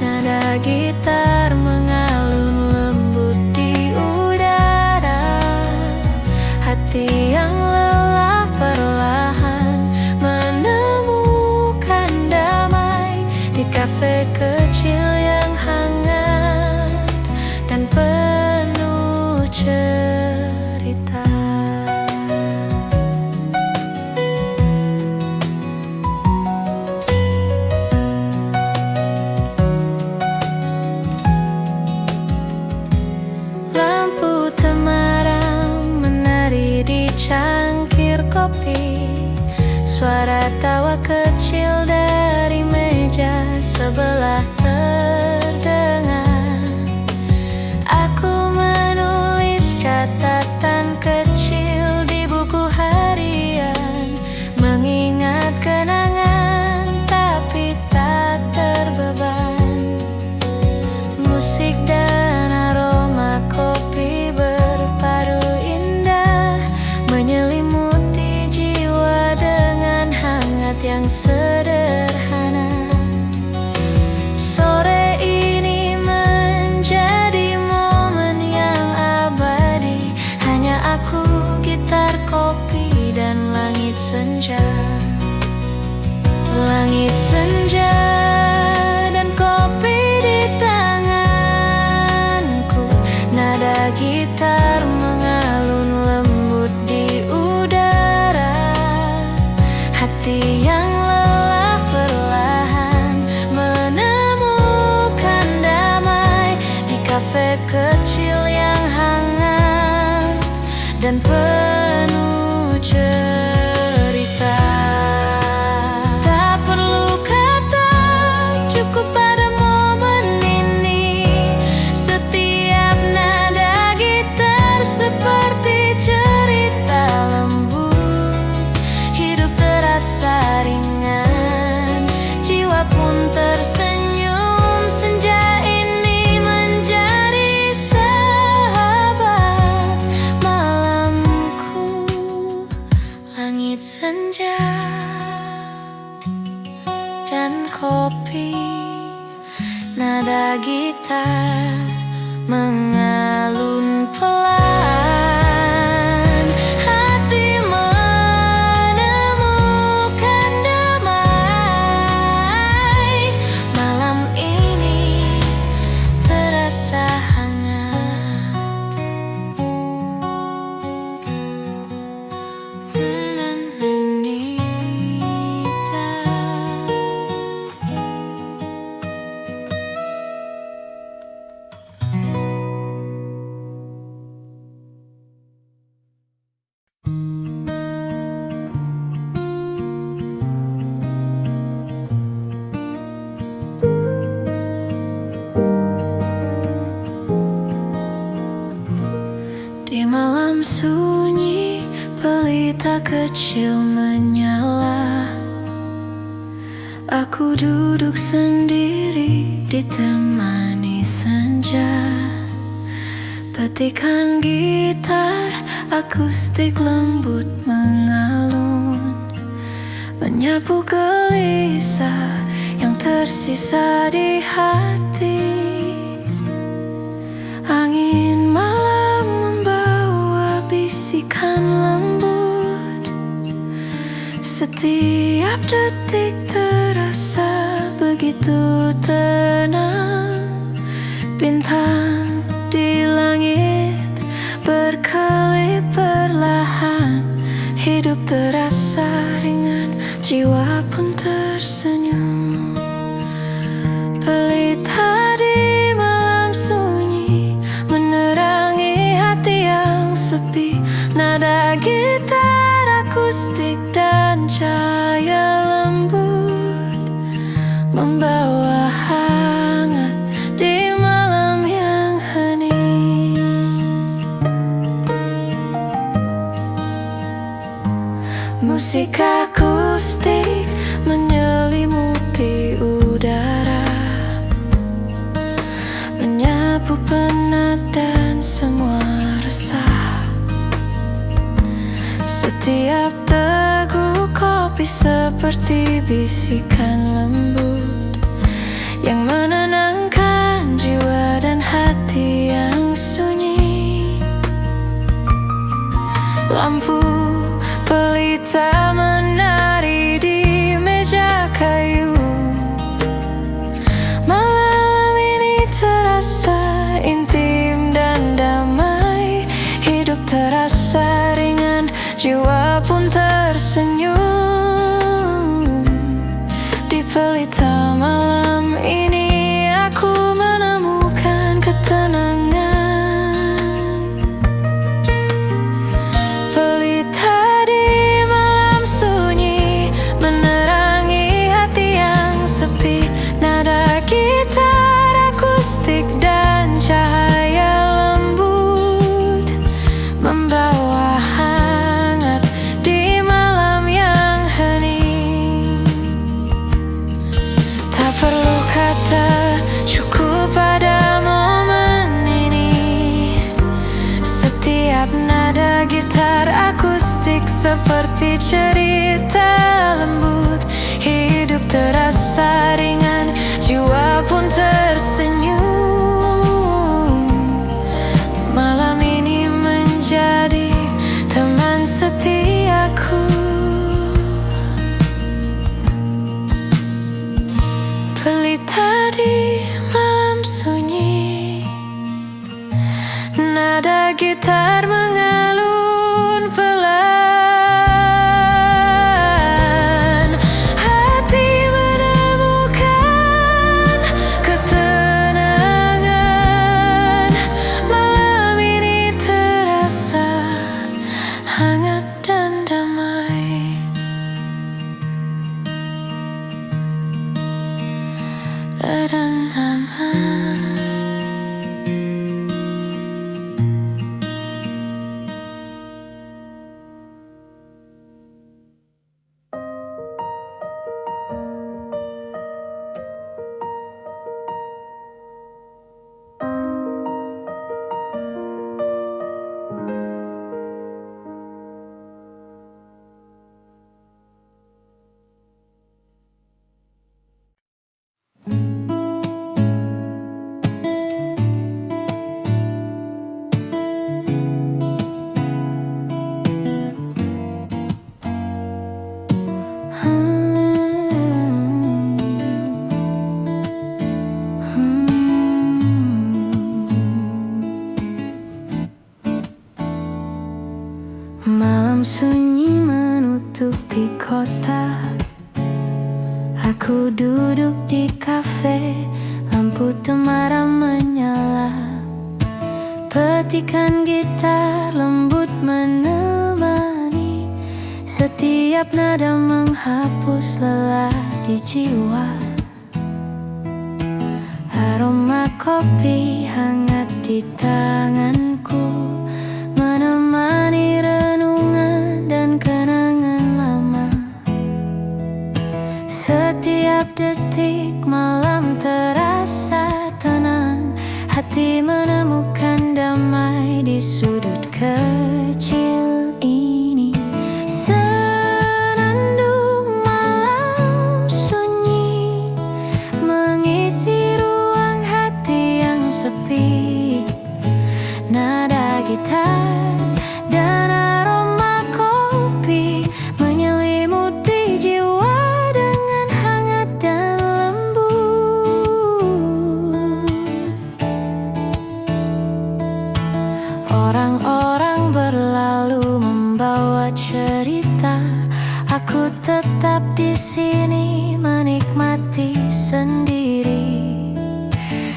Nada gitar mengalun lembut di udara. Hati yang lelah perlahan menemukan damai di kafe kecil yang hangat dan penuh cerita. Lampu temaram menari di cangkir kopi. Suara tawa kecil dari meja sebelah terdengar. Aku menulis catatan kecil di buku harian, mengingat kenangan tapi tak terbeban. Musik dan aroma kopi berpadu indah, menyelimuti jiwa dengan hangat yang sederhana. Sore ini menjadi momen yang abadi, hanya aku, gitar, kopi, dan langit senja. Langit senja dan kopi di tanganku. Nada gitar mengalun lembut di udara. Hati yang lelah perlahan menemukan damai di kafe kecil yang hangat dan penuh cerita. Tak perlu kata, cukup pada momen ini. Setiap nada gitar seperti cerita lembut. Hidup terasa ringan, jiwa pun tersenyum. Senja ini menjadi sahabat malamku. Langit senja dan kopi, nada gitar mengalun pelan. Hati menemukan damai. Malam ini terasa hangat. Di malam sunyi, pelita kecil menyala. Aku duduk sendiri ditemani senja. Petikan gitar akustik lembut mengalun, menyapu gelisah yang tersisa di hati. Angin malam membawa bisikan lembut. Setiap detik terasa begitu tenang. Bintang di langit berkelip perlahan. Hidup terasa ringan, jiwa pun tersenyum. Pelita di malam sunyi menerangi hati yang sepi. Nada gitar akustik dan cahaya lembut membawa hangat di malam yang hening. Musik akustik menyelimuti udara, menyapu penat dan semua resah. Setiap teguk kopi seperti bisikan lembut yang menenangkan jiwa dan hati yang sunyi. Lampu pelita menari di meja kayu. Malam ini terasa intim dan damai. Setiap nada gitar akustik seperti cerita lembut. Hidup terasa ringan, jiwa pun tersenyum. Malam ini menjadi teman setiaku. Pelita di malam sunyi, nada gitar mengalun pelan. Hati menemukan ketenangan. Malam ini terasa hangat dan damai. Dan aman. Malam sunyi menutupi kota. Aku duduk di kafe, lampu temaram menyala. Petikan gitar lembut menemani. Setiap nada menghapus lelah di jiwa. Aroma kopi hangat di tanganku, menemani renungan dan kenangan lama. Setiap detik malam terasa tenang. Hati menemukan damai di sudut kecil ini. Senandung malam sunyi mengisi ruang hati yang sepi. Nada gitar dan aroma kopi menyelimuti jiwa dengan hangat dan lembut. Orang-orang berlalu membawa cerita. Aku tetap di sini menikmati sendiri.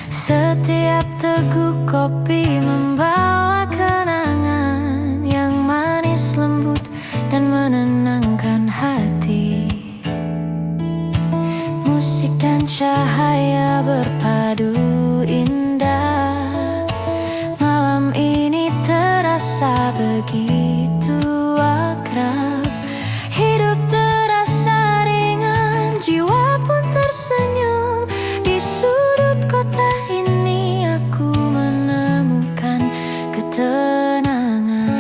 Setiap teguk kopi membawa kenangan yang manis lembut dan menenangkan hati. Musik dan cahaya berpadu indah. Malam ini terasa begitu akrab. Hidup terasa ringan, jiwa pun tersenyum. Di sudut kota ini aku menemukan ketenangan.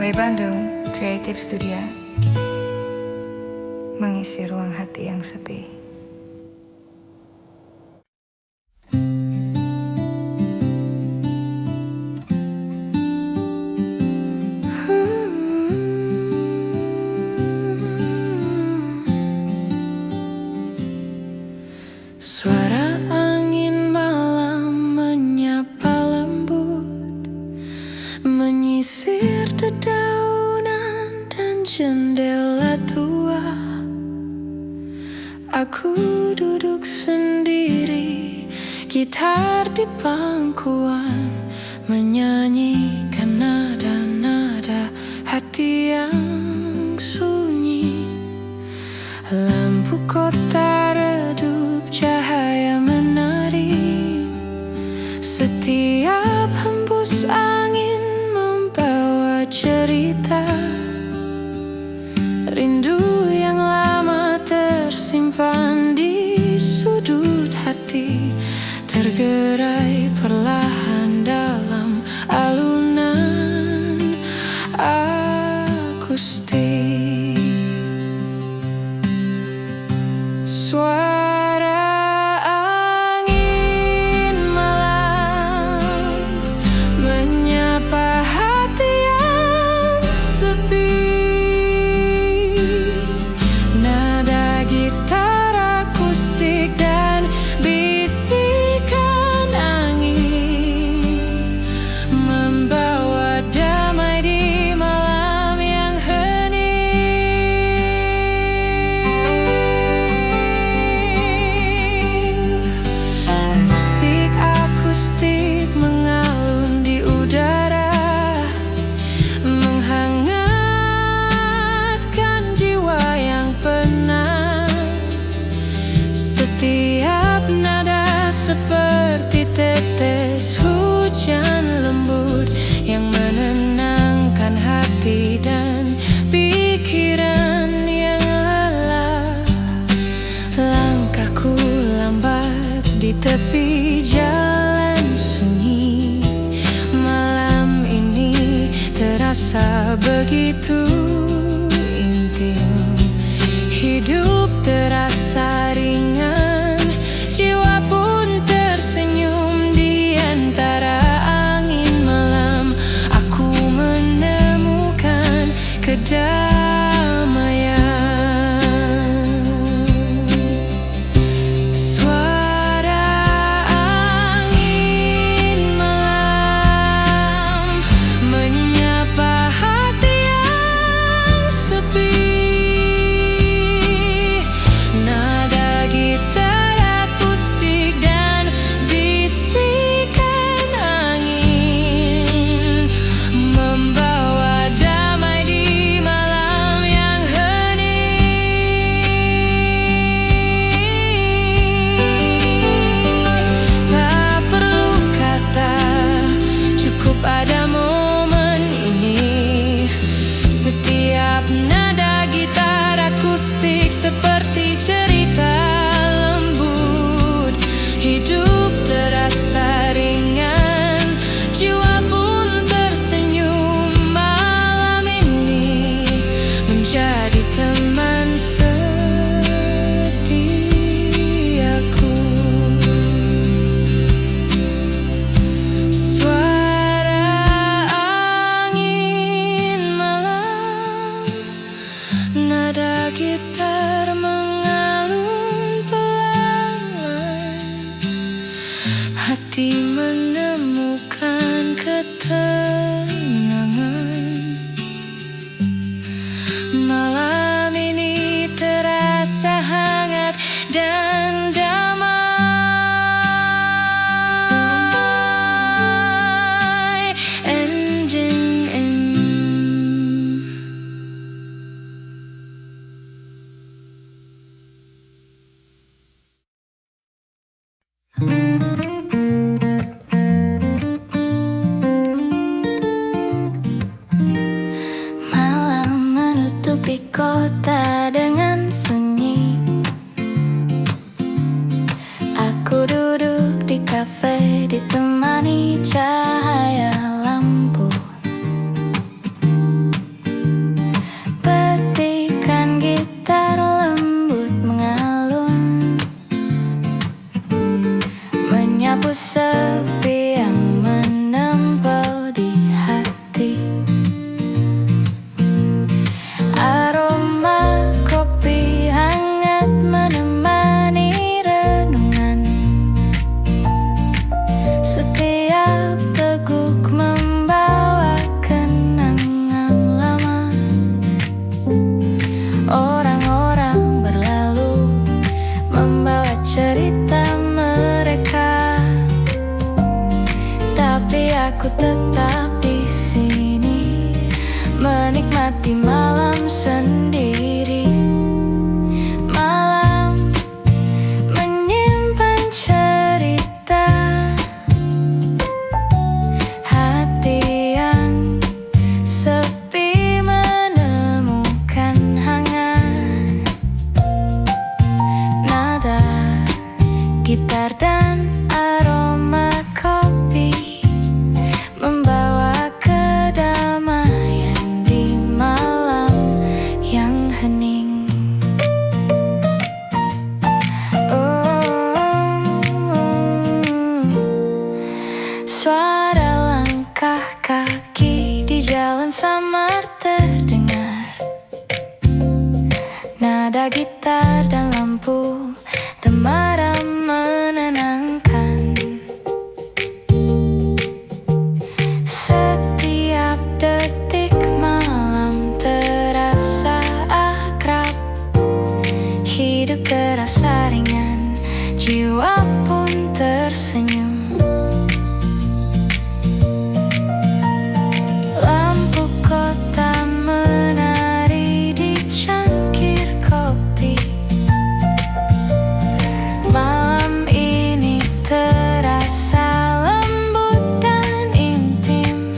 by Bandung Creative Studio, mengisi ruang hati yang sepi. Suara angin malam menyapa lembut, menyisir dedaunan dan jendela tua. Aku duduk sendiri, gitar di pangkuan, menyanyikan nada-nada hati yang sunyi. Lampu kota redup, cahaya menari, setiap hembus angin membawa cerita. Rindu yang lama tersimpan di sudut hati, tergerai perlahan dalam alunan akustik. Suara angin malam menyapa hati yang sepi. Nada gitar akustik dan bisikan angin membawa damai di malam yang hening. Musik akustik mengalun di udara, menghangatkan jiwa yang penat. Setiap nada seperti tetes hujan lembut yang menenangkan hati dan pikiran yang lelah. Langkahku lambat di tepi jalan sunyi. Malam ini terasa begitu intim. Hidup terasa ringan, jiwa pun tersenyum di antara angin malam. Aku menemukan kedamaian. Suara angin malam menyapa hati yang sepi. Nada gitar akustik dan bisikan angin membawa damai di malam yang hening. Tak perlu kata, cukup ada momen ini. Setiap nada gitar akustik seperti cerita lembut. Hidup terasa ringan, jiwa pun tersenyum. Malam ini menjadi teman setiaku. Suara angin malam, nada gitar mengalun pelan. Hati menemukan ketenangan. Malam ini terasa hangat dan damai. Malam menutupi kota dengan sunyi. Aku duduk di kafe ditemani cahaya lampu. menikmati malam sendiri. Malam menyimpan cerita, hati yang sepi menemukan hangat. Nada gitar dan aroma kopi membawa kedamaian di malam yang hening. Suara langkah kaki di jalan samar terdengar. Nada gitar dan lampu temaram menenangkan. Setiap detik malam terasa akrab. Hidup terasa ringan, jiwa pun tersenyum. Lampu kota menari di cangkir kopi. Malam ini terasa lembut dan intim.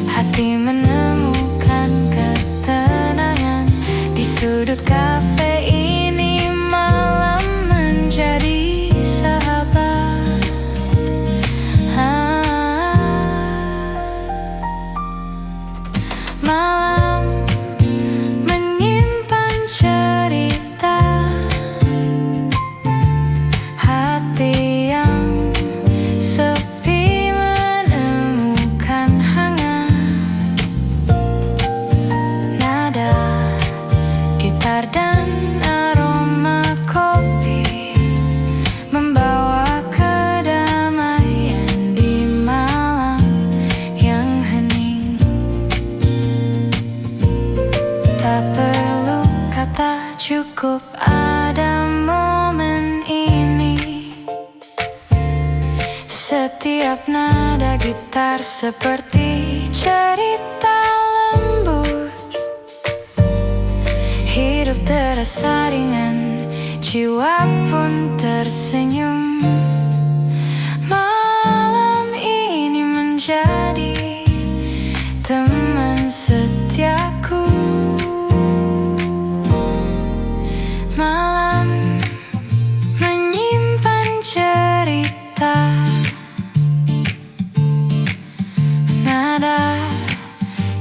Hati menemukan ketenangan di sudut kafe ini. Malam menjadi sahabat. Malam menyimpan cerita, hati yang sepi menemukan hangat. Nada gitar dan aroma kopi membawa kedamaian di malam yang hening. Tak perlu kata, cukup ada momen ini. Setiap nada gitar seperti cerita lembut. Hidup terasa ringan, jiwa pun tersenyum. Malam ini menjadi teman setiaku. Malam menyimpan cerita, nada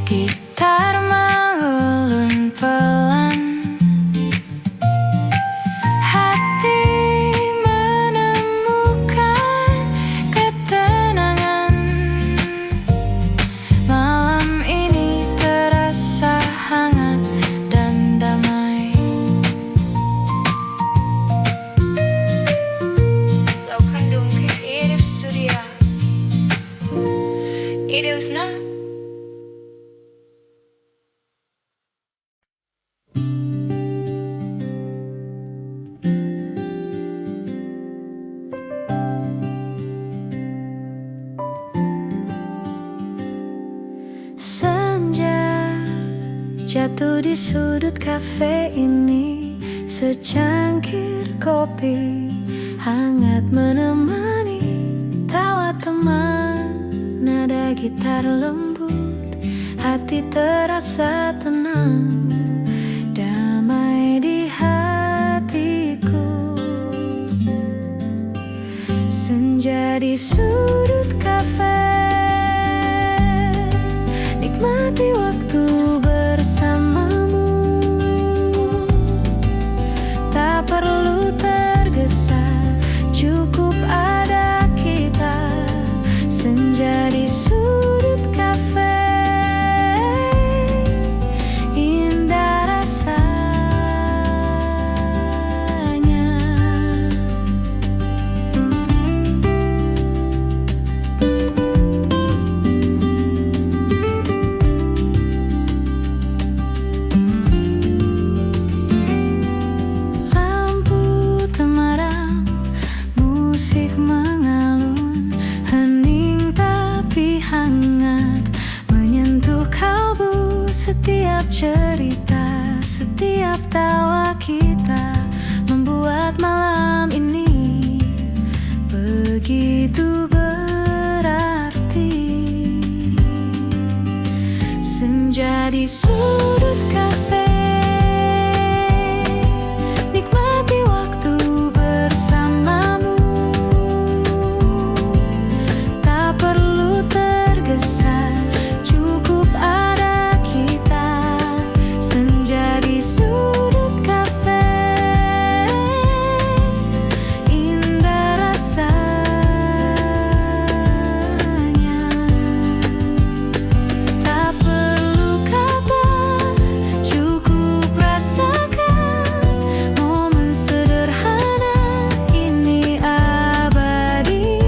gitar mengulun pelan. Hati menemukan ketenangan. Malam ini terasa hangat dan damai. Lokandung Creative Studio. Ideusna senja jatuh di sudut kafe ini. Secangkir kopi hangat menemani tawa teman. Nada gitar lembut, hati terasa tenang. Damai di hatiku. Senja di sudut kafe, nikmati waktu bersamamu. Tak perlu tergesa, cukup ada kita. Senja di sudut kafe, indah rasanya. tawa kita membuat malam ini begitu berarti. Senja di sudut kafe, nikmati waktu bersamamu. Tak perlu tergesa, cukup ada kita. Senja di sudut kafe, indah rasanya. Tak perlu kata, cukup rasakan momen sederhana ini abadi.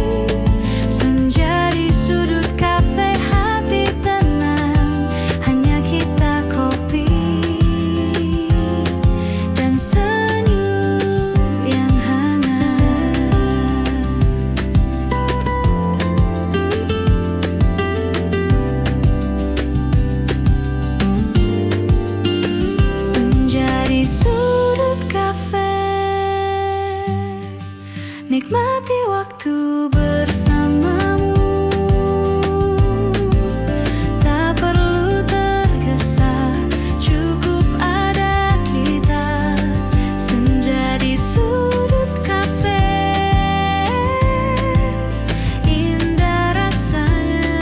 Senja di sudut kafe, hati tenang, hanya kita, kopi dan senyum yang hangat. Senja di sudut kafe, nikmati waktu bersamamu. Tak perlu tergesa, cukup ada kita. Senja di sudut kafe, indah rasanya.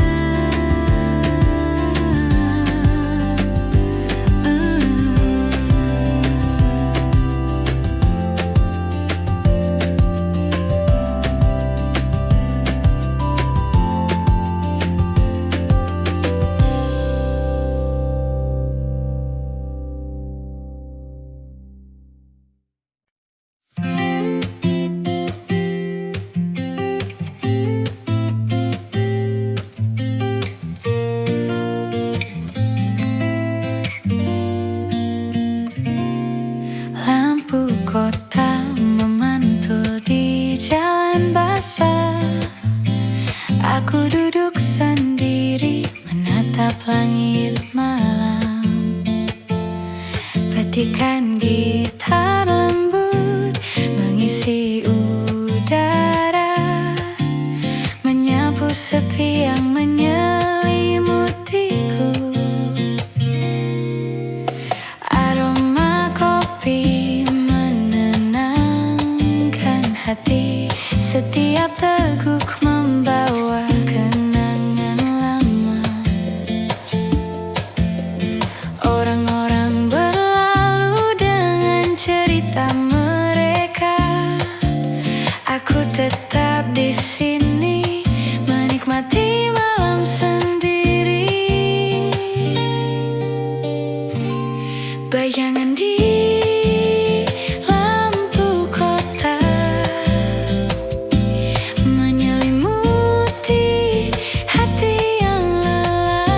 Lampu kota memantul di jalan basah. Aku duduk sendiri menatap langit malam. Petikan gitar lembut mengisi udara, menyapu sepi yang menyelimutiku. Aroma kopi menenangkan hati, setiap teguk membawa kenangan lama. Orang-orang berlalu dengan cerita mereka. Aku tetap di sini menikmati malam sendiri. Bayangan di lampu kota menyelimuti hati yang lelah.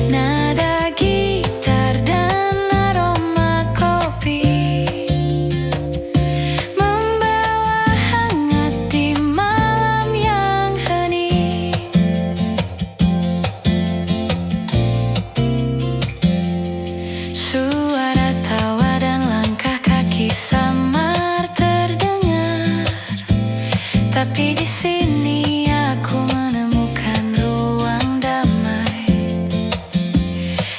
Nada gitar dan aroma kopi membawa hangat di malam yang hening. Suara tawa dan langkah kaki samar terdengar, tapi di sini aku menemukan ruang damai.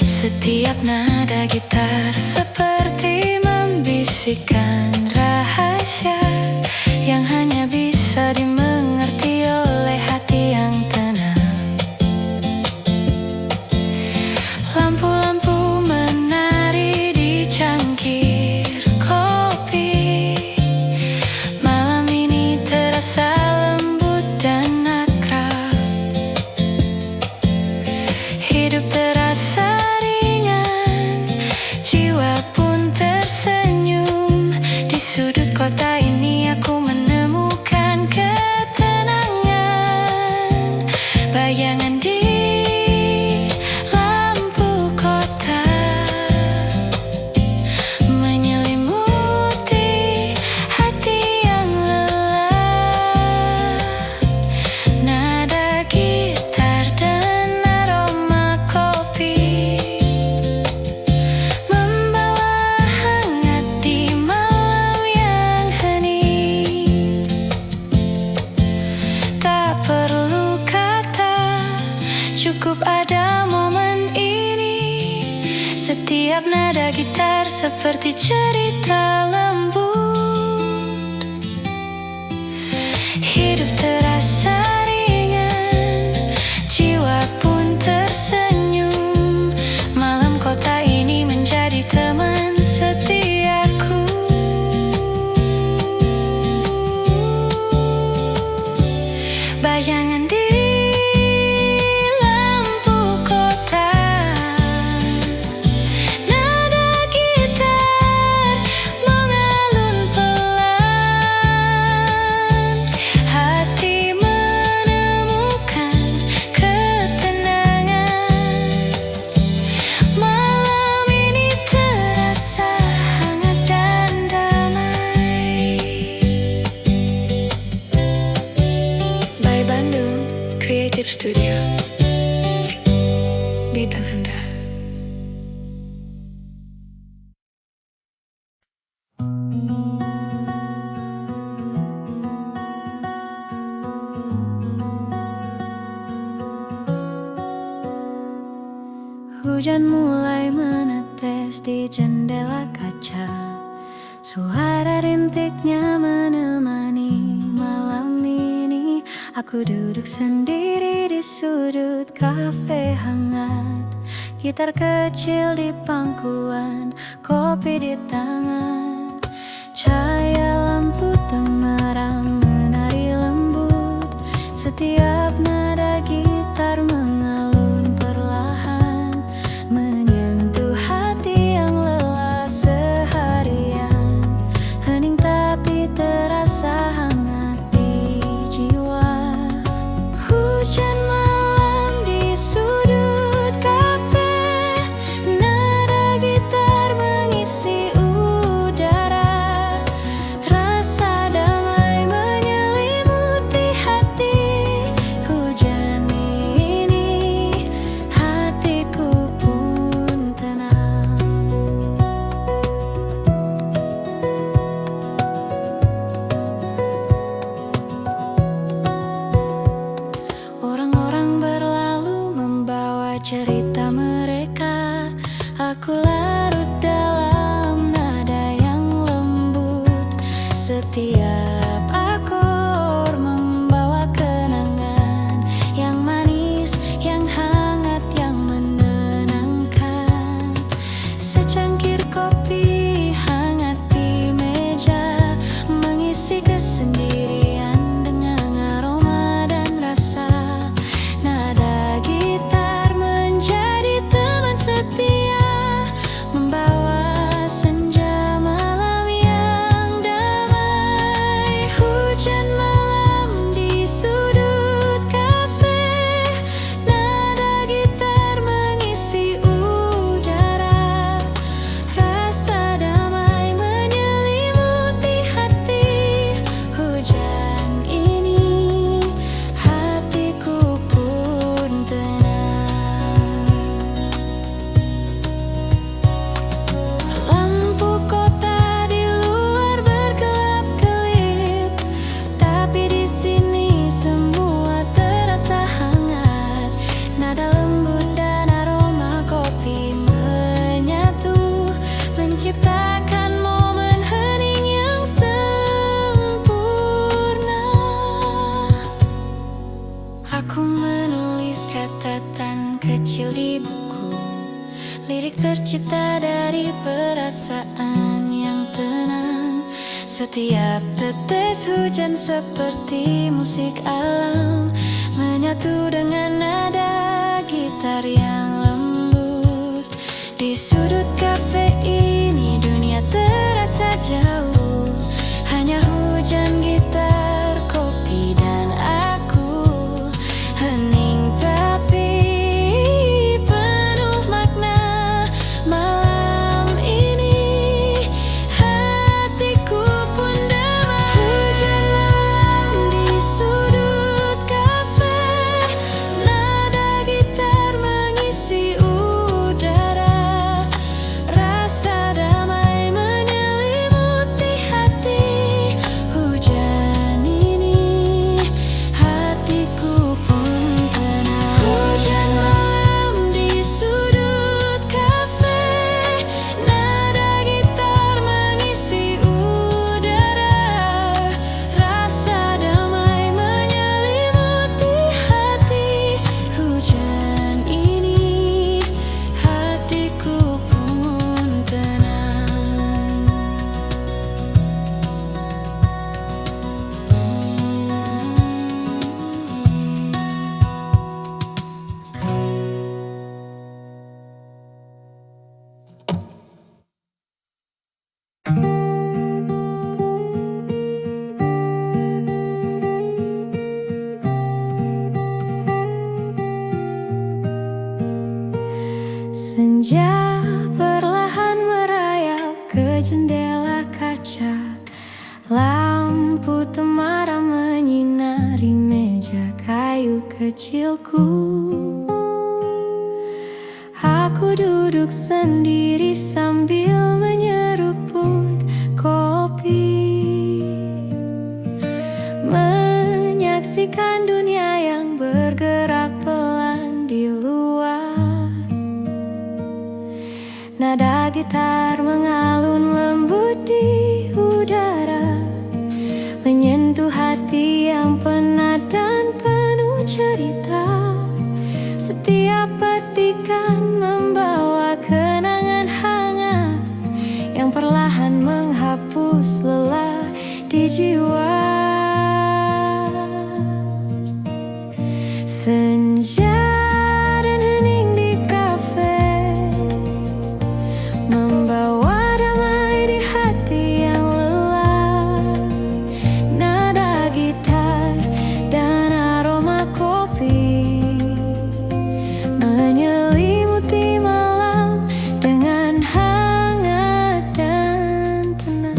Setiap nada gitar seperti membisikkan rahasia yang hanya bisa dimengerti oleh hati yang tenang. Lampu-lampu menari di cangkir kopi. Malam ini terasa lembut dan akrab. Hidup terasa ringan, jiwa pun tersenyum. Di sudut kota ini aku menemukan ketenangan. Bayangan di lampu kota menyelimuti hati yang lelah. Nada gitar dan aroma kopi cukup ada momen ini. Setiap nada gitar seperti cerita lembut. Hidup terasa ringan, jiwa pun tersenyum. Malam kota ini menjadi teman setiaku. Bayangan di lampu kota, nada gitar mengalun pelan. Hati menemukan ketenangan. Malam ini terasa hangat dan damai. By Bandung Creative Studio, bidang Anda. Hujan mulai menetes di jendela kaca. Suara rintiknya menemani malam ini. Aku duduk sendiri di sudut kafe hangat. Gitar kecil di pangkuan, kopi di tangan. Cahaya lampu temaram menari lembut. Setiap nada gitar mengalun perlahan, menyentuh hati yang lelah seharian. Hening tapi terasa hangat di jiwa. Hujan malam di sudut kafe, nada gitar mengisi udara. Rasa damai menyelimuti hati. Hujan ini hatiku pun tenang. Orang-orang berlalu membawa cerita mereka. Aku larut dalam nada yang lembut. Setiap akor membawa kenangan yang manis, yang hangat, yang menenangkan. Secangkir kopi hangat di meja, mengisi kesendirian dengan aroma dan rasa. Nada gitar menjadi teman setia, membawa senja malam yang damai. Hujan malam di sudut kafe, nada gitar mengisi udara. Rasa damai menyelimuti hati. Hujan ini hatiku pun tenang. Lampu kota di luar berkelap-kelip, tapi di sini semua terasa hangat. Nada lembut dan aroma kopi menyatu, menciptakan momen hening yang sempurna. Aku menulis catatan kecil di buku. Lirik tercipta dari perasaan yang tenang. Setiap tetes hujan seperti musik alam, menyatu dengan nada gitar yang lembut. Di sudut kafe ini dunia terasa jauh. Hanya hujan, gitar, kopi, dan aku. Hening tapi penuh makna. Malam ini hatiku pun damai. Hujan malam di sudut kafe, nada gitar mengisi udara. Senja perlahan merayap ke jendela kaca. Lampu temaram menyinari meja kayu kecilku. Aku duduk sendiri sambil menyeruput kopi, menyaksikan dunia yang bergerak pelan di luar. Nada gitar mengalun lembut di udara, menyentuh hati yang penat dan penuh cerita. Setiap petikan membawa kenangan hangat yang perlahan menghapus lelah di jiwa. Senja dan hening di kafe membawa damai di hati yang lelah. Nada gitar dan aroma kopi menyelimuti malam dengan hangat dan tenang.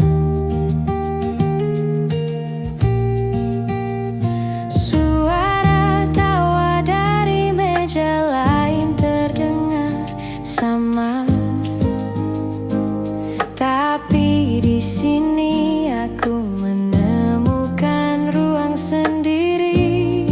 Suara tawa dari meja lain terdengar sama, tapi di sini aku menemukan ruang sendiri,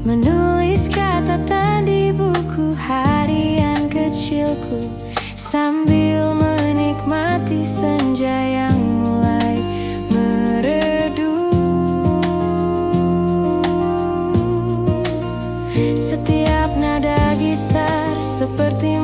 menulis catatan di buku harian kecilku sambil menikmati senja yang mulai meredup. Setiap nada gitar seperti